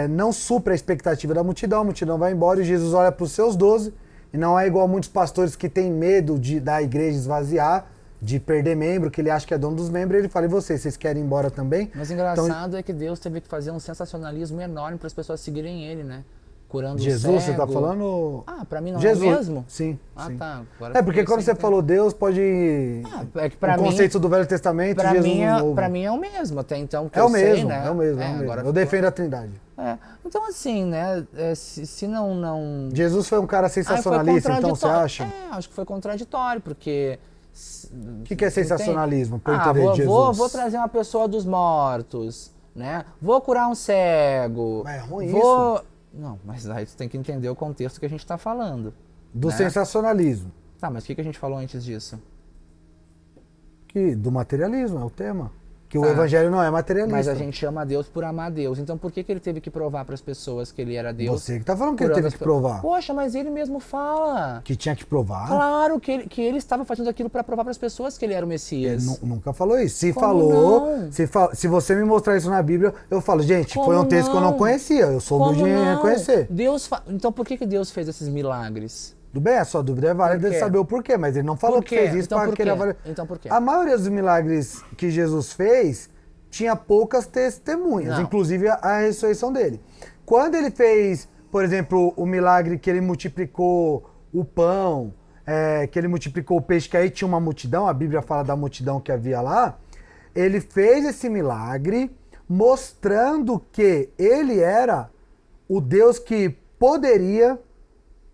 não supre a expectativa da multidão, a multidão vai embora e Jesus olha para os seus 12, e não é igual muitos pastores que têm medo da igreja esvaziar, de perder membro, que ele acha que é dono dos membros, ele fala: e vocês querem ir embora também? Mas engraçado é que Deus teve que fazer um sensacionalismo enorme para as pessoas seguirem ele, né? Curando Jesus, o cego. você tá falando? Pra mim não Jesus. é o mesmo? Sim, Ah, sim. tá. Agora É, porque eu quando você entendi. falou Deus, pode... É que pra o mim, conceito do Velho Testamento, pra Jesus mim, no Novo. pra mim é o mesmo, até então que É eu o mesmo, sei, né? é o mesmo, é o mesmo. Agora Eu ficou- defendo a Trindade. Então assim, né, se não... Jesus foi um cara sensacionalista, foi então você contraditório. acha? Acho que foi contraditório, porque... O que é sensacionalismo, pra eu entender vou, de Jesus? vou trazer uma pessoa dos mortos, né? Vou curar um cego. Mas é ruim vou... Não, mas aí você tem que entender o contexto que a gente está falando. Do né? sensacionalismo. Tá, mas o que a gente falou antes disso? Do materialismo, é o tema. Que o evangelho não é materialista. Mas a gente ama a Deus por amar a Deus. Então por que ele teve que provar para as pessoas que ele era Deus? Você que tá falando que ele teve que provar. Poxa, mas ele mesmo fala. Que tinha que provar? Claro que ele estava fazendo aquilo para provar para as pessoas que ele era o Messias. Ele nunca falou isso. Se Como falou, não? se você me mostrar isso na Bíblia, eu falo, gente, Como foi um texto que eu não não? conhecia. Eu sou humilde em reconhecer. Então por que Deus fez esses milagres? Tudo bem, a sua dúvida é válida de saber o porquê, mas ele não falou que fez isso para querer avaliar. Então por quê? A maioria dos milagres que Jesus fez tinha poucas testemunhas, Não. inclusive a ressurreição dele. Quando ele fez, por exemplo, o milagre que ele multiplicou o pão, que ele multiplicou o peixe, que aí tinha uma multidão, a Bíblia fala da multidão que havia lá, ele fez esse milagre mostrando que ele era o Deus que poderia,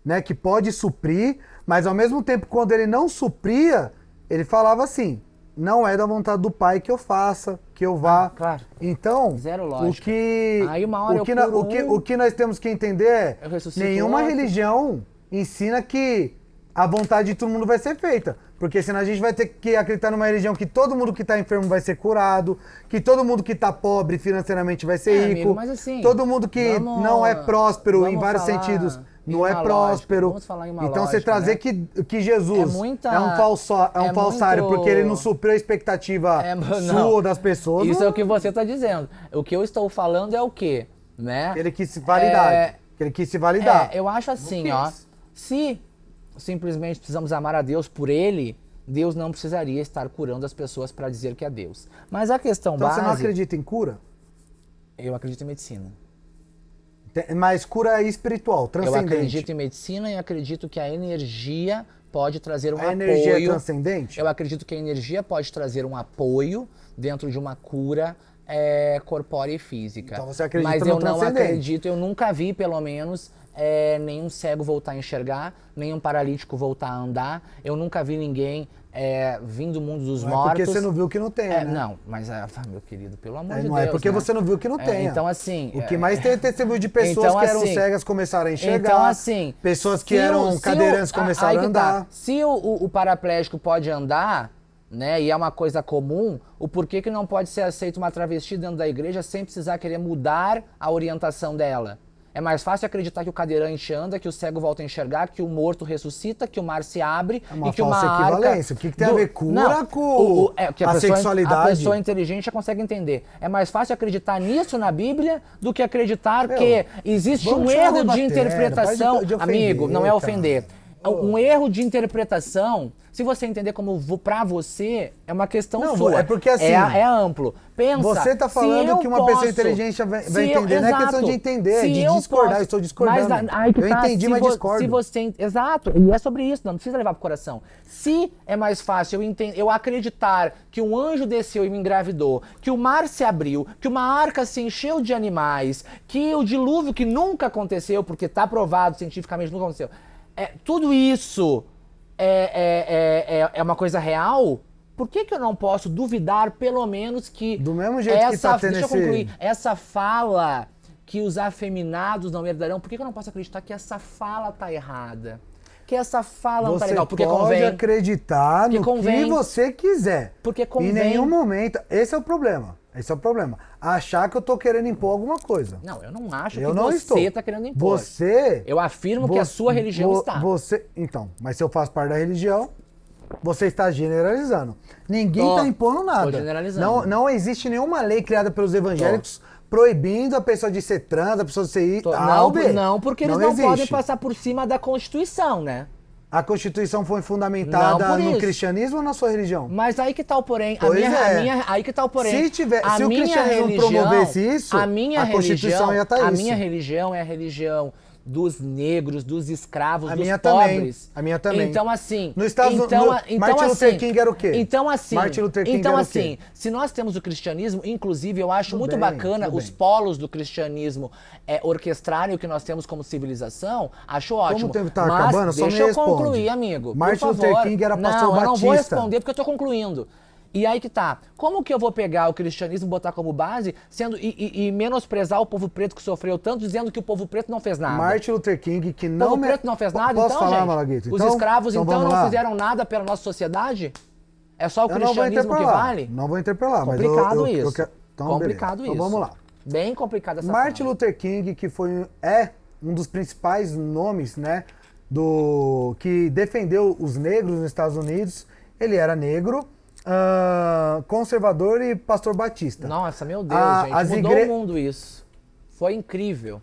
né, que pode suprir, mas ao mesmo tempo, quando ele não supria, ele falava assim, não é da vontade do Pai que eu faça, que eu vá. Claro. Então, Zero lógica. Aí uma hora o que nós temos que entender é, eu ressuscito nenhuma outro. religião ensina que a vontade de todo mundo vai ser feita. Porque senão a gente vai ter que acreditar numa religião que todo mundo que está enfermo vai ser curado, que todo mundo que está pobre financeiramente vai ser rico, amigo, mas assim, todo mundo que não é próspero em vários sentidos não é próspero. Vamos falar em uma então lógica, você trazer né? que Jesus é um falsário porque ele não supriu a expectativa sua ou das pessoas. Isso é o que você está dizendo. O que eu estou falando é o quê? Né? Ele quis se validar. Ele quis se validar. Eu acho assim, ó. Se simplesmente precisamos amar a Deus por ele, Deus não precisaria estar curando as pessoas para dizer que é Deus. Mas a questão Então base... você não acredita em cura? Eu acredito em medicina. Mas cura espiritual, transcendente. Eu acredito em medicina e acredito que a energia pode trazer um apoio. A energia é transcendente? Eu acredito que a energia pode trazer um apoio dentro de uma cura corpórea e física. Então você acredita Mas no eu não transcendente? acredito, eu nunca vi, pelo menos, nenhum cego voltar a enxergar, nenhum paralítico voltar a andar. Eu nunca vi ninguém vindo do mundo dos mortos. Porque você não viu que não tem, né? Não, mas, meu querido, pelo amor de não Deus. é porque né? você não viu que não tem. Então, assim... O que mais tem é testemunho de pessoas então, que eram assim, cegas começaram a enxergar. Então, assim... Pessoas que eram cadeirantes começaram a andar. Se o paraplégico pode andar, né, e é uma coisa comum, o porquê que não pode ser aceito uma travesti dentro da igreja sem precisar querer mudar a orientação dela? É mais fácil acreditar que o cadeirante anda, que o cego volta a enxergar, que o morto ressuscita, que o mar se abre e que uma falsa equivalência. O que tem a ver cura com a sexualidade? A pessoa inteligente já consegue entender. É mais fácil acreditar nisso na Bíblia do que acreditar que existe um erro de interpretação. Amigo, não é ofender. Um erro de interpretação, se você entender como pra você, é uma questão sua. É porque assim... É amplo. Pensa, você tá falando que uma pessoa inteligente vai entender, não é questão de entender, é de discordar. Eu estou discordando. Eu entendi, mas discordo. Exato, e é sobre isso, não precisa levar pro coração. Se é mais fácil eu acreditar que um anjo desceu e me engravidou, que o mar se abriu, que uma arca se encheu de animais, que o dilúvio que nunca aconteceu, porque tá provado cientificamente, nunca aconteceu. Tudo isso é uma coisa real? Por que eu não posso duvidar, pelo menos, que... Do mesmo jeito que tá tendo deixa eu concluir. Essa fala que os afeminados não herdarão, por que eu não posso acreditar que essa fala tá errada? Que essa fala não tá legal? Porque você pode acreditar no que você quiser. Porque convém. Em nenhum momento... Esse é o problema. Esse é o problema. Achar que eu tô querendo impor alguma coisa. Não, eu não acho que você tá querendo impor. Eu afirmo que a sua religião está. Então, mas se eu faço parte da religião, você está generalizando. Ninguém está impondo nada. Tô generalizando. Não existe nenhuma lei criada pelos evangélicos proibindo a pessoa de ser trans, a pessoa de ser Não, porque eles não podem passar por cima da Constituição, né? A Constituição foi fundamentada no cristianismo ou na sua religião? Mas aí que tá o porém. Aí que tá o porém. Se o cristianismo promovesse isso, a Constituição ia estar isso. A minha religião é a religião dos negros, dos escravos, dos Também. pobres. A minha também. Então, assim... Nos Estados Unidos, Martin Luther King era o quê? Então, assim... Martin Luther King era o quê? Se nós temos o cristianismo, inclusive, eu acho muito bacana os polos do cristianismo orquestrarem o que nós temos como civilização, acho ótimo. Como o tempo tá acabando, só me responde. Deixa eu concluir, amigo. Martin Luther King era pastor batista. Eu não vou responder porque eu tô concluindo. E aí que tá. Como que eu vou pegar o cristianismo e botar como base e menosprezar o povo preto que sofreu tanto, dizendo que o povo preto não fez nada? Martin Luther King que não... O povo preto não fez nada, Posso então, falar, gente? Malagueta? Os escravos, então não fizeram nada pela nossa sociedade? É só o Eu não vou cristianismo que interpelar. vale? Não vou interpelar, mas Complicado eu isso. quero... Então, Complicado beleza. isso. Então vamos lá. Bem complicado essa Martin fala. Luther King, que é um dos principais nomes, né, que defendeu os negros nos Estados Unidos. Ele era negro, conservador e pastor batista. Nossa, meu Deus, gente. Mudou o mundo isso. Foi incrível.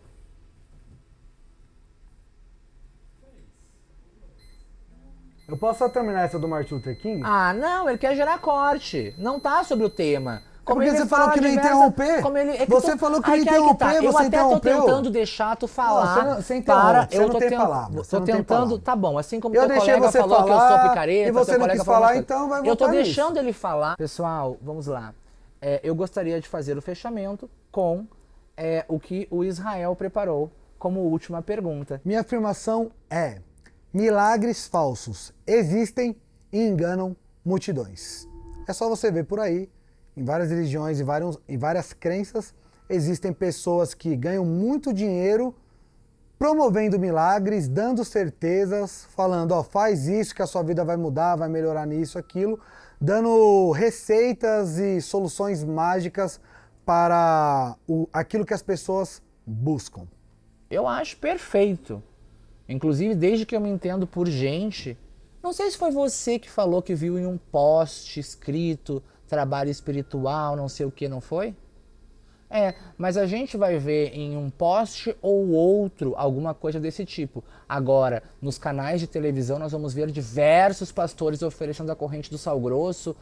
Eu posso só terminar essa do Martin Luther King? Ah, não, ele quer gerar corte. Não tá sobre o tema. Como porque ele você falou que não ia interromper. Você falou que não ia interromper, Eu você até interrompeu. tô tentando deixar tu falar. Não, você interrompe, eu você tô não tem palavra, você Tô não tem tentando, palavra. tá bom, assim como Eu teu deixei colega você falou que eu falar, sou picareta, e você teu não colega quis falou falar, umas então vai Eu tô voltar nisso. deixando ele falar. Pessoal, vamos lá. Eu gostaria de fazer o fechamento com o que o Israel preparou como última pergunta. Minha afirmação é: milagres falsos existem e enganam multidões. É só você ver por aí, em várias religiões e várias crenças, existem pessoas que ganham muito dinheiro promovendo milagres, dando certezas, falando, ó, faz isso que a sua vida vai mudar, vai melhorar nisso, aquilo, dando receitas e soluções mágicas para aquilo que as pessoas buscam. Eu acho perfeito. Inclusive, desde que eu me entendo por gente, não sei se foi você que falou que viu em um post escrito trabalho espiritual, não sei o que, não foi? Mas a gente vai ver em um post ou outro alguma coisa desse tipo. Agora, nos canais de televisão nós vamos ver diversos pastores oferecendo a corrente do sal grosso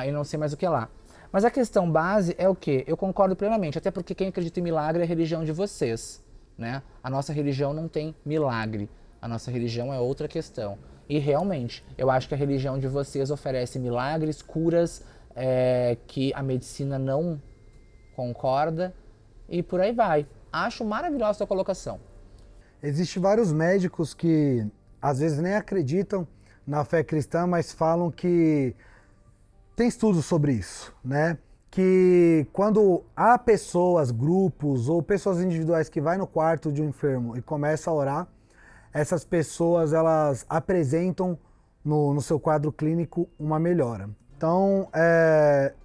e não sei mais o que lá. Mas a questão base é o quê? Eu concordo plenamente, até porque quem acredita em milagre é a religião de vocês, né? A nossa religião não tem milagre, a nossa religião é outra questão. E realmente, eu acho que a religião de vocês oferece milagres, curas, que a medicina não concorda e por aí vai. Acho maravilhosa a sua colocação. Existem vários médicos que às vezes nem acreditam na fé cristã, mas falam que tem estudos sobre isso, né? Que quando há pessoas, grupos ou pessoas individuais que vai no quarto de um enfermo e começa a orar, essas pessoas elas apresentam no seu quadro clínico uma melhora. Então,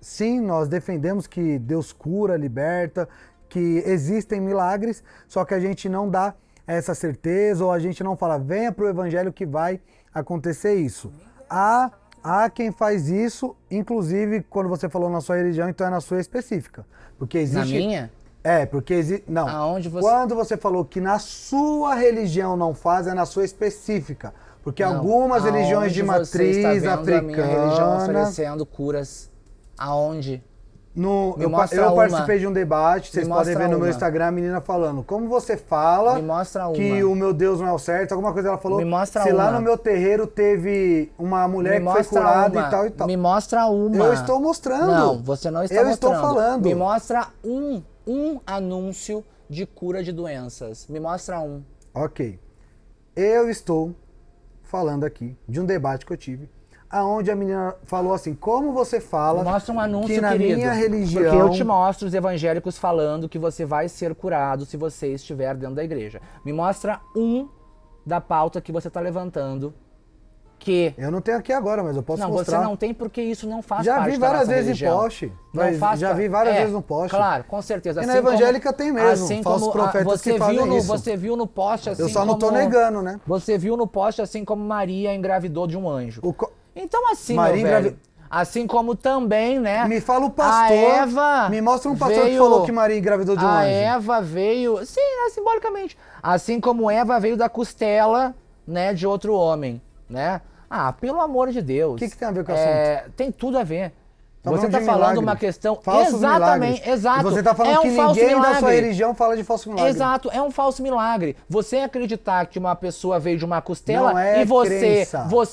sim, nós defendemos que Deus cura, liberta, que existem milagres, só que a gente não dá essa certeza ou a gente não fala, venha para o evangelho que vai acontecer isso. Há quem faz isso, inclusive, quando você falou na sua religião, então é na sua específica. Porque existe... Na minha? Porque existe... Não. Aonde você... Quando você falou que na sua religião não faz, é na sua específica. Porque Não, algumas religiões de matriz africana... a minha religião oferecendo curas? Aonde? Eu participei de um debate, vocês podem ver no meu uma. Instagram, a menina falando, como você fala Me mostra uma. que o meu Deus não é o certo, alguma coisa ela falou, Me mostra se lá uma. no meu terreiro teve uma mulher que foi curada e tal e tal. Me mostra uma. Eu estou mostrando. Não, você não está Eu mostrando. estou falando. Me mostra um anúncio de cura de doenças. Me mostra um. Ok. Eu estou falando aqui de um debate que eu tive, aonde a menina falou assim, como você fala Mostra um anúncio, que na querido, minha religião... Porque eu te mostro os evangélicos falando que você vai ser curado se você estiver dentro da igreja. Me mostra um da pauta que você está levantando que... Eu não tenho aqui agora, mas eu posso não, mostrar. Não, você não tem porque isso não faz Já parte vi da várias nossa vezes religião. em post. Já vi várias vezes no post. Claro, com certeza. E na evangélica tem mesmo, assim falsos como, profetas que fazem isso. Você viu no post assim Eu só não tô negando, né? Você viu no post assim como Maria engravidou de um anjo. Então assim, Maria meu velho, assim como também, né? Me fala o pastor. A Eva me mostra um pastor que falou que Maria engravidou de um anjo. A Eva veio, sim, né, simbolicamente. Assim como Eva veio da costela, né, de outro homem, né? Ah, pelo amor de Deus. O que tem a ver com o assunto? Tem tudo a ver. Tá você está falando uma questão... Falsos exatamente, milagres. exato. E você está falando que ninguém da sua religião fala de falso milagre. Exato, é um falso milagre. Você acreditar que uma pessoa veio de uma costela não é e você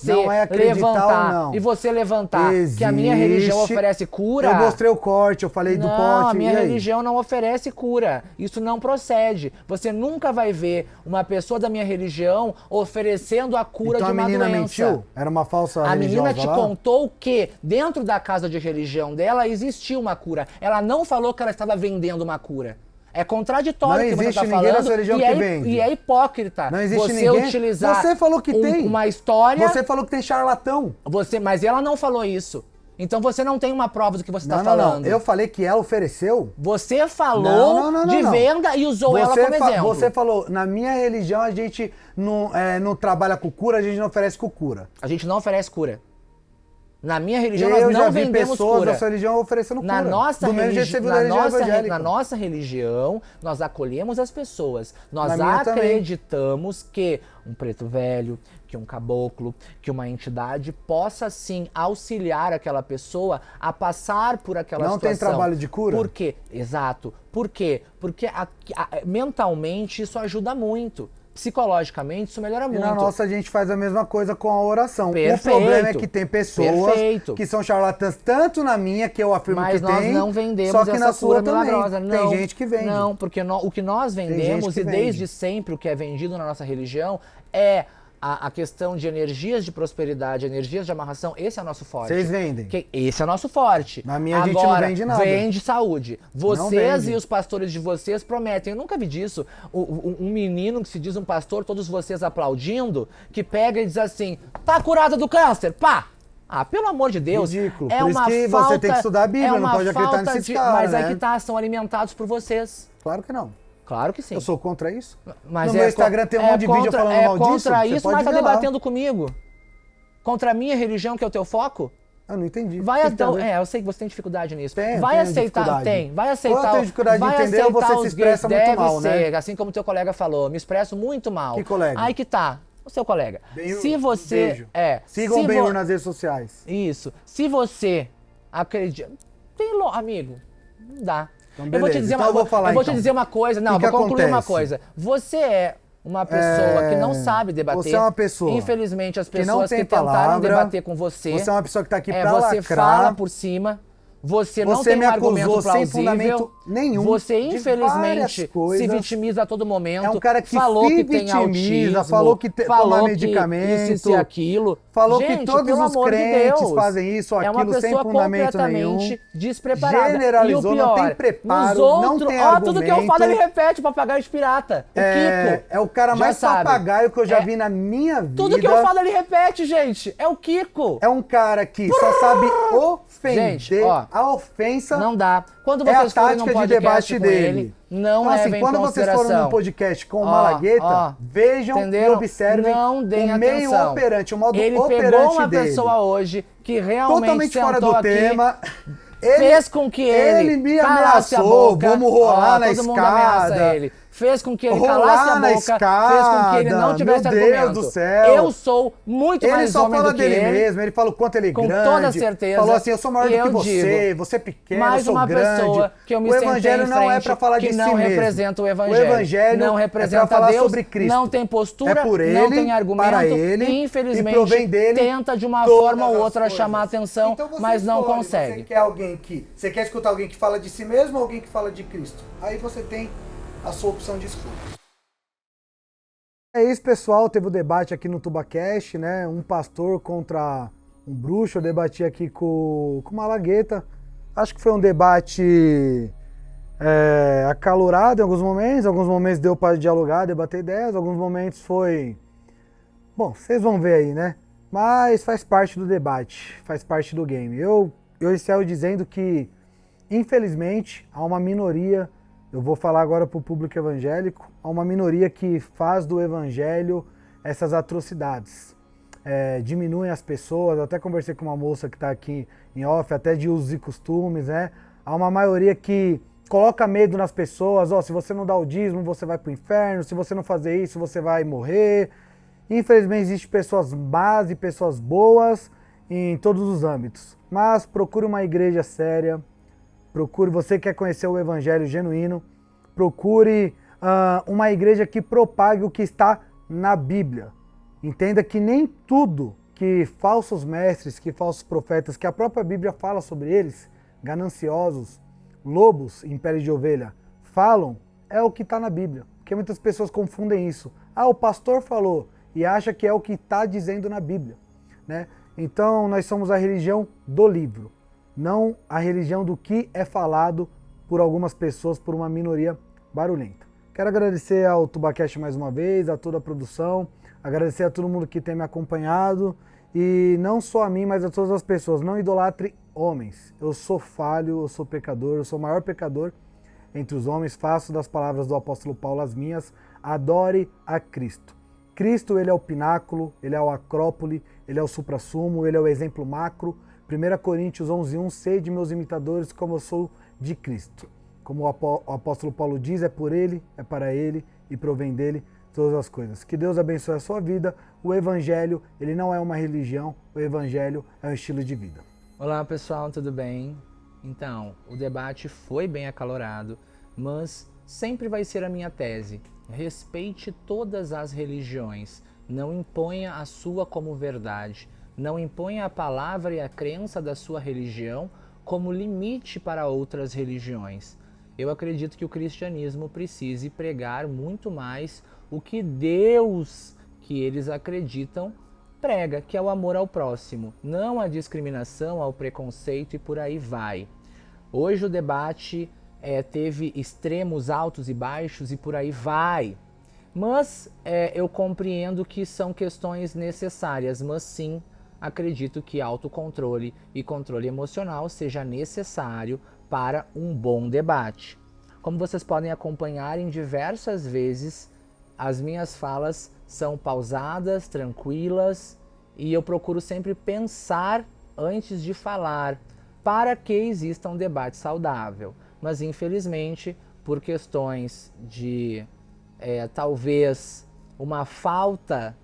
não é levantar não. E você levantar que a minha religião oferece cura. Eu mostrei o corte, eu falei do pote. A minha religião não oferece cura. Isso não procede. Você nunca vai ver uma pessoa da minha religião oferecendo a cura de uma doença. Então a menina mentiu? Era uma falsa religião? A menina te contou que dentro da casa de religião dela existia uma cura. Ela não falou que ela estava vendendo uma cura. É contraditório o que você está falando. Não existe ninguém nessa religião que vende. E é hipócrita. Não existe você ninguém. Utilizar você falou que tem. Uma história... Você falou que tem charlatão. Mas ela não falou isso. Então você não tem uma prova do que você está Não, falando. eu falei que ela ofereceu. Você falou de venda e usou ela como exemplo. Você falou, na minha religião a gente não trabalha com cura, a gente não oferece com cura. A gente não oferece cura. Na minha religião nós não vendemos pessoas cura. da sua religião oferecendo cura. Na nossa, do mesmo jeito que você viu da religião evangélica. Na nossa religião, nós acolhemos as pessoas. Nós Na minha acreditamos que um preto velho, que um caboclo, que uma entidade possa sim auxiliar aquela pessoa a passar por aquela situação. Não tem trabalho de cura? Por quê? Exato. Por quê? Porque mentalmente isso ajuda muito. Psicologicamente, isso melhora muito. E na nossa, a gente faz a mesma coisa com a oração. Perfeito. O problema é que tem pessoas que são charlatãs, tanto na minha, que eu afirmo que tem, mas nós não vendemos só que essa na sua cura milagrosa. Também. Não, tem gente que vende. Não, porque o que nós vendemos, e desde sempre o que é vendido na nossa religião, é a questão de energias de prosperidade, energias de amarração. Esse é o nosso forte. Vocês vendem? Esse é o nosso forte. Na minha, agora, a gente não vende nada. Vende saúde. Vocês e os pastores de vocês prometem. Eu nunca vi disso. Um menino que se diz um pastor, todos vocês aplaudindo, que pega e diz assim, tá curado do câncer, pá! Ah, pelo amor de Deus. Ridículo. É por isso que falta, você tem que estudar a Bíblia, não pode acreditar nesses caras, mas né? aí que tá, são alimentados por vocês. Claro que não. Claro que sim. Eu sou contra isso. Mas no meu Instagram tem um monte de vídeo falando mal disso. Contra isso, mas tá debatendo comigo. Contra a minha religião, que é o teu foco? Eu não entendi. Vai eu sei que você tem dificuldade nisso. Vai aceitar. Vai aceitar. Eu tenho dificuldade de entender ou você se expressa muito mal, né? Assim como teu colega falou, me expresso muito mal. Que colega? Aí que tá. O seu colega. Se você. Beijo. Sigam bem nas redes sociais. Isso. Se você acredita. Amigo, não dá. Então, eu vou te dizer te dizer uma coisa. Não, vou concluir uma coisa. Você é uma pessoa que não sabe debater. Você é uma pessoa. Infelizmente, as pessoas que tentaram debater com você. Você é uma pessoa que tá aqui pra você lacrar. Fala por cima. Você não tem um argumento plausível. Sem fundamento nenhum. Você, infelizmente, se vitimiza a todo momento. É um cara que falou se que tem autismo, falou que toma medicamento, isso e aquilo. Falou Gente, que todos os crentes fazem isso ou aquilo sem fundamento nenhum. completamente despreparada. Generalizou, e o pior, não tem preparo, não tem argumento. Tudo que eu falo ele repete, papagaio de pirata. O Kiko. É o cara mais papagaio que eu já vi na minha vida. Tudo que eu falo ele repete, gente. É o Kiko. É um cara que só sabe ofender. Gente, ó, a ofensa não dá. Quando vocês forem num podcast de debate com dele. Ele, não então, levem em quando vocês forem num podcast com o Malagueta, vejam e observem o meio operante, o modo operante dele. Ele pegou uma pessoa hoje que realmente totalmente fora do tema. Fez com que ele me ameaçou, vamos rolar na escada. Fez com que ele calasse a boca, fez com que ele não tivesse argumento. Meu Deus do céu. Eu sou muito mais homem do que ele. Ele só fala dele mesmo, ele fala o quanto ele é grande. Com toda certeza. Falou assim, eu sou maior do que você, você é pequeno, eu sou grande. Mais uma pessoa que eu me sentei em frente, o evangelho não é pra falar de si mesmo. Que não representa o evangelho. O evangelho não representa é pra falar Deus, sobre Cristo. não tem postura, é por ele, não tem argumento, para ele, e infelizmente dele, tenta de uma forma ou outra chamar atenção, então mas não consegue. Você quer escutar alguém que fala de si mesmo ou alguém que fala de Cristo? Aí você tem a sua opção de escolha. É isso, pessoal. Teve o debate aqui no TubaCast, né? Um pastor contra um bruxo. Eu debati aqui com o Malagueta. Acho que foi um debate acalorado em alguns momentos deu para dialogar, debater ideias, alguns momentos foi... Bom, vocês vão ver aí, né? Mas faz parte do debate, faz parte do game. Eu encerro dizendo que, infelizmente, há uma minoria, eu vou falar agora para o público evangélico, há uma minoria que faz do evangelho essas atrocidades. Diminuem as pessoas, eu até conversei com uma moça que está aqui em off, até de usos e costumes, né? Há uma maioria que coloca medo nas pessoas, se você não dá o dízimo, você vai para o inferno, se você não fazer isso, você vai morrer. Infelizmente, existem pessoas más e pessoas boas em todos os âmbitos. Mas procure uma igreja séria, procure, você que quer conhecer o evangelho genuíno, procure uma igreja que propague o que está na Bíblia. Entenda que nem tudo que falsos mestres, que falsos profetas, que a própria Bíblia fala sobre eles, gananciosos, lobos em pele de ovelha, falam, é o que está na Bíblia. Porque muitas pessoas confundem isso. O pastor falou e acha que é o que está dizendo na Bíblia, né? Então, nós somos a religião do livro, não a religião do que é falado por algumas pessoas, por uma minoria barulhenta. Quero agradecer ao TubaCast mais uma vez, a toda a produção, agradecer a todo mundo que tem me acompanhado e não só a mim, mas a todas as pessoas. Não idolatre homens, eu sou falho, eu sou pecador, eu sou o maior pecador entre os homens, faço das palavras do apóstolo Paulo as minhas, adore a Cristo. Cristo, ele é o pináculo, ele é o acrópole, ele é o suprassumo, ele é o exemplo macro. 1 Coríntios 11:1, sede meus imitadores como eu sou de Cristo. Como o apóstolo Paulo diz, é por ele, é para ele e provém dele todas as coisas. Que Deus abençoe a sua vida. O Evangelho, ele não é uma religião, o Evangelho é um estilo de vida. Olá pessoal, tudo bem? Então, o debate foi bem acalorado, mas sempre vai ser a minha tese. Respeite todas as religiões, não imponha a sua como verdade, não imponha a palavra e a crença da sua religião como limite para outras religiões. Eu acredito que o cristianismo precise pregar muito mais o que Deus, que eles acreditam, prega, que é o amor ao próximo, não a discriminação, ao preconceito e por aí vai. Hoje o debate teve extremos altos e baixos e por aí vai. Mas eu compreendo que são questões necessárias, mas sim acredito que autocontrole e controle emocional seja necessário para um bom debate. Como vocês podem acompanhar em diversas vezes, as minhas falas são pausadas, tranquilas e eu procuro sempre pensar antes de falar para que exista um debate saudável. Mas infelizmente, por questões de talvez uma falta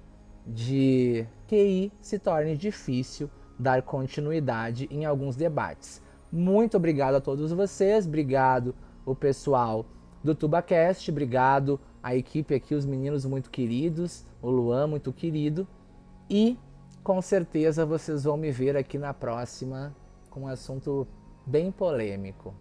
de QI, se torne difícil dar continuidade em alguns debates. Muito obrigado a todos vocês, obrigado o pessoal do TubaCast, obrigado a equipe aqui, os meninos muito queridos, o Luan muito querido, e com certeza vocês vão me ver aqui na próxima com um assunto bem polêmico.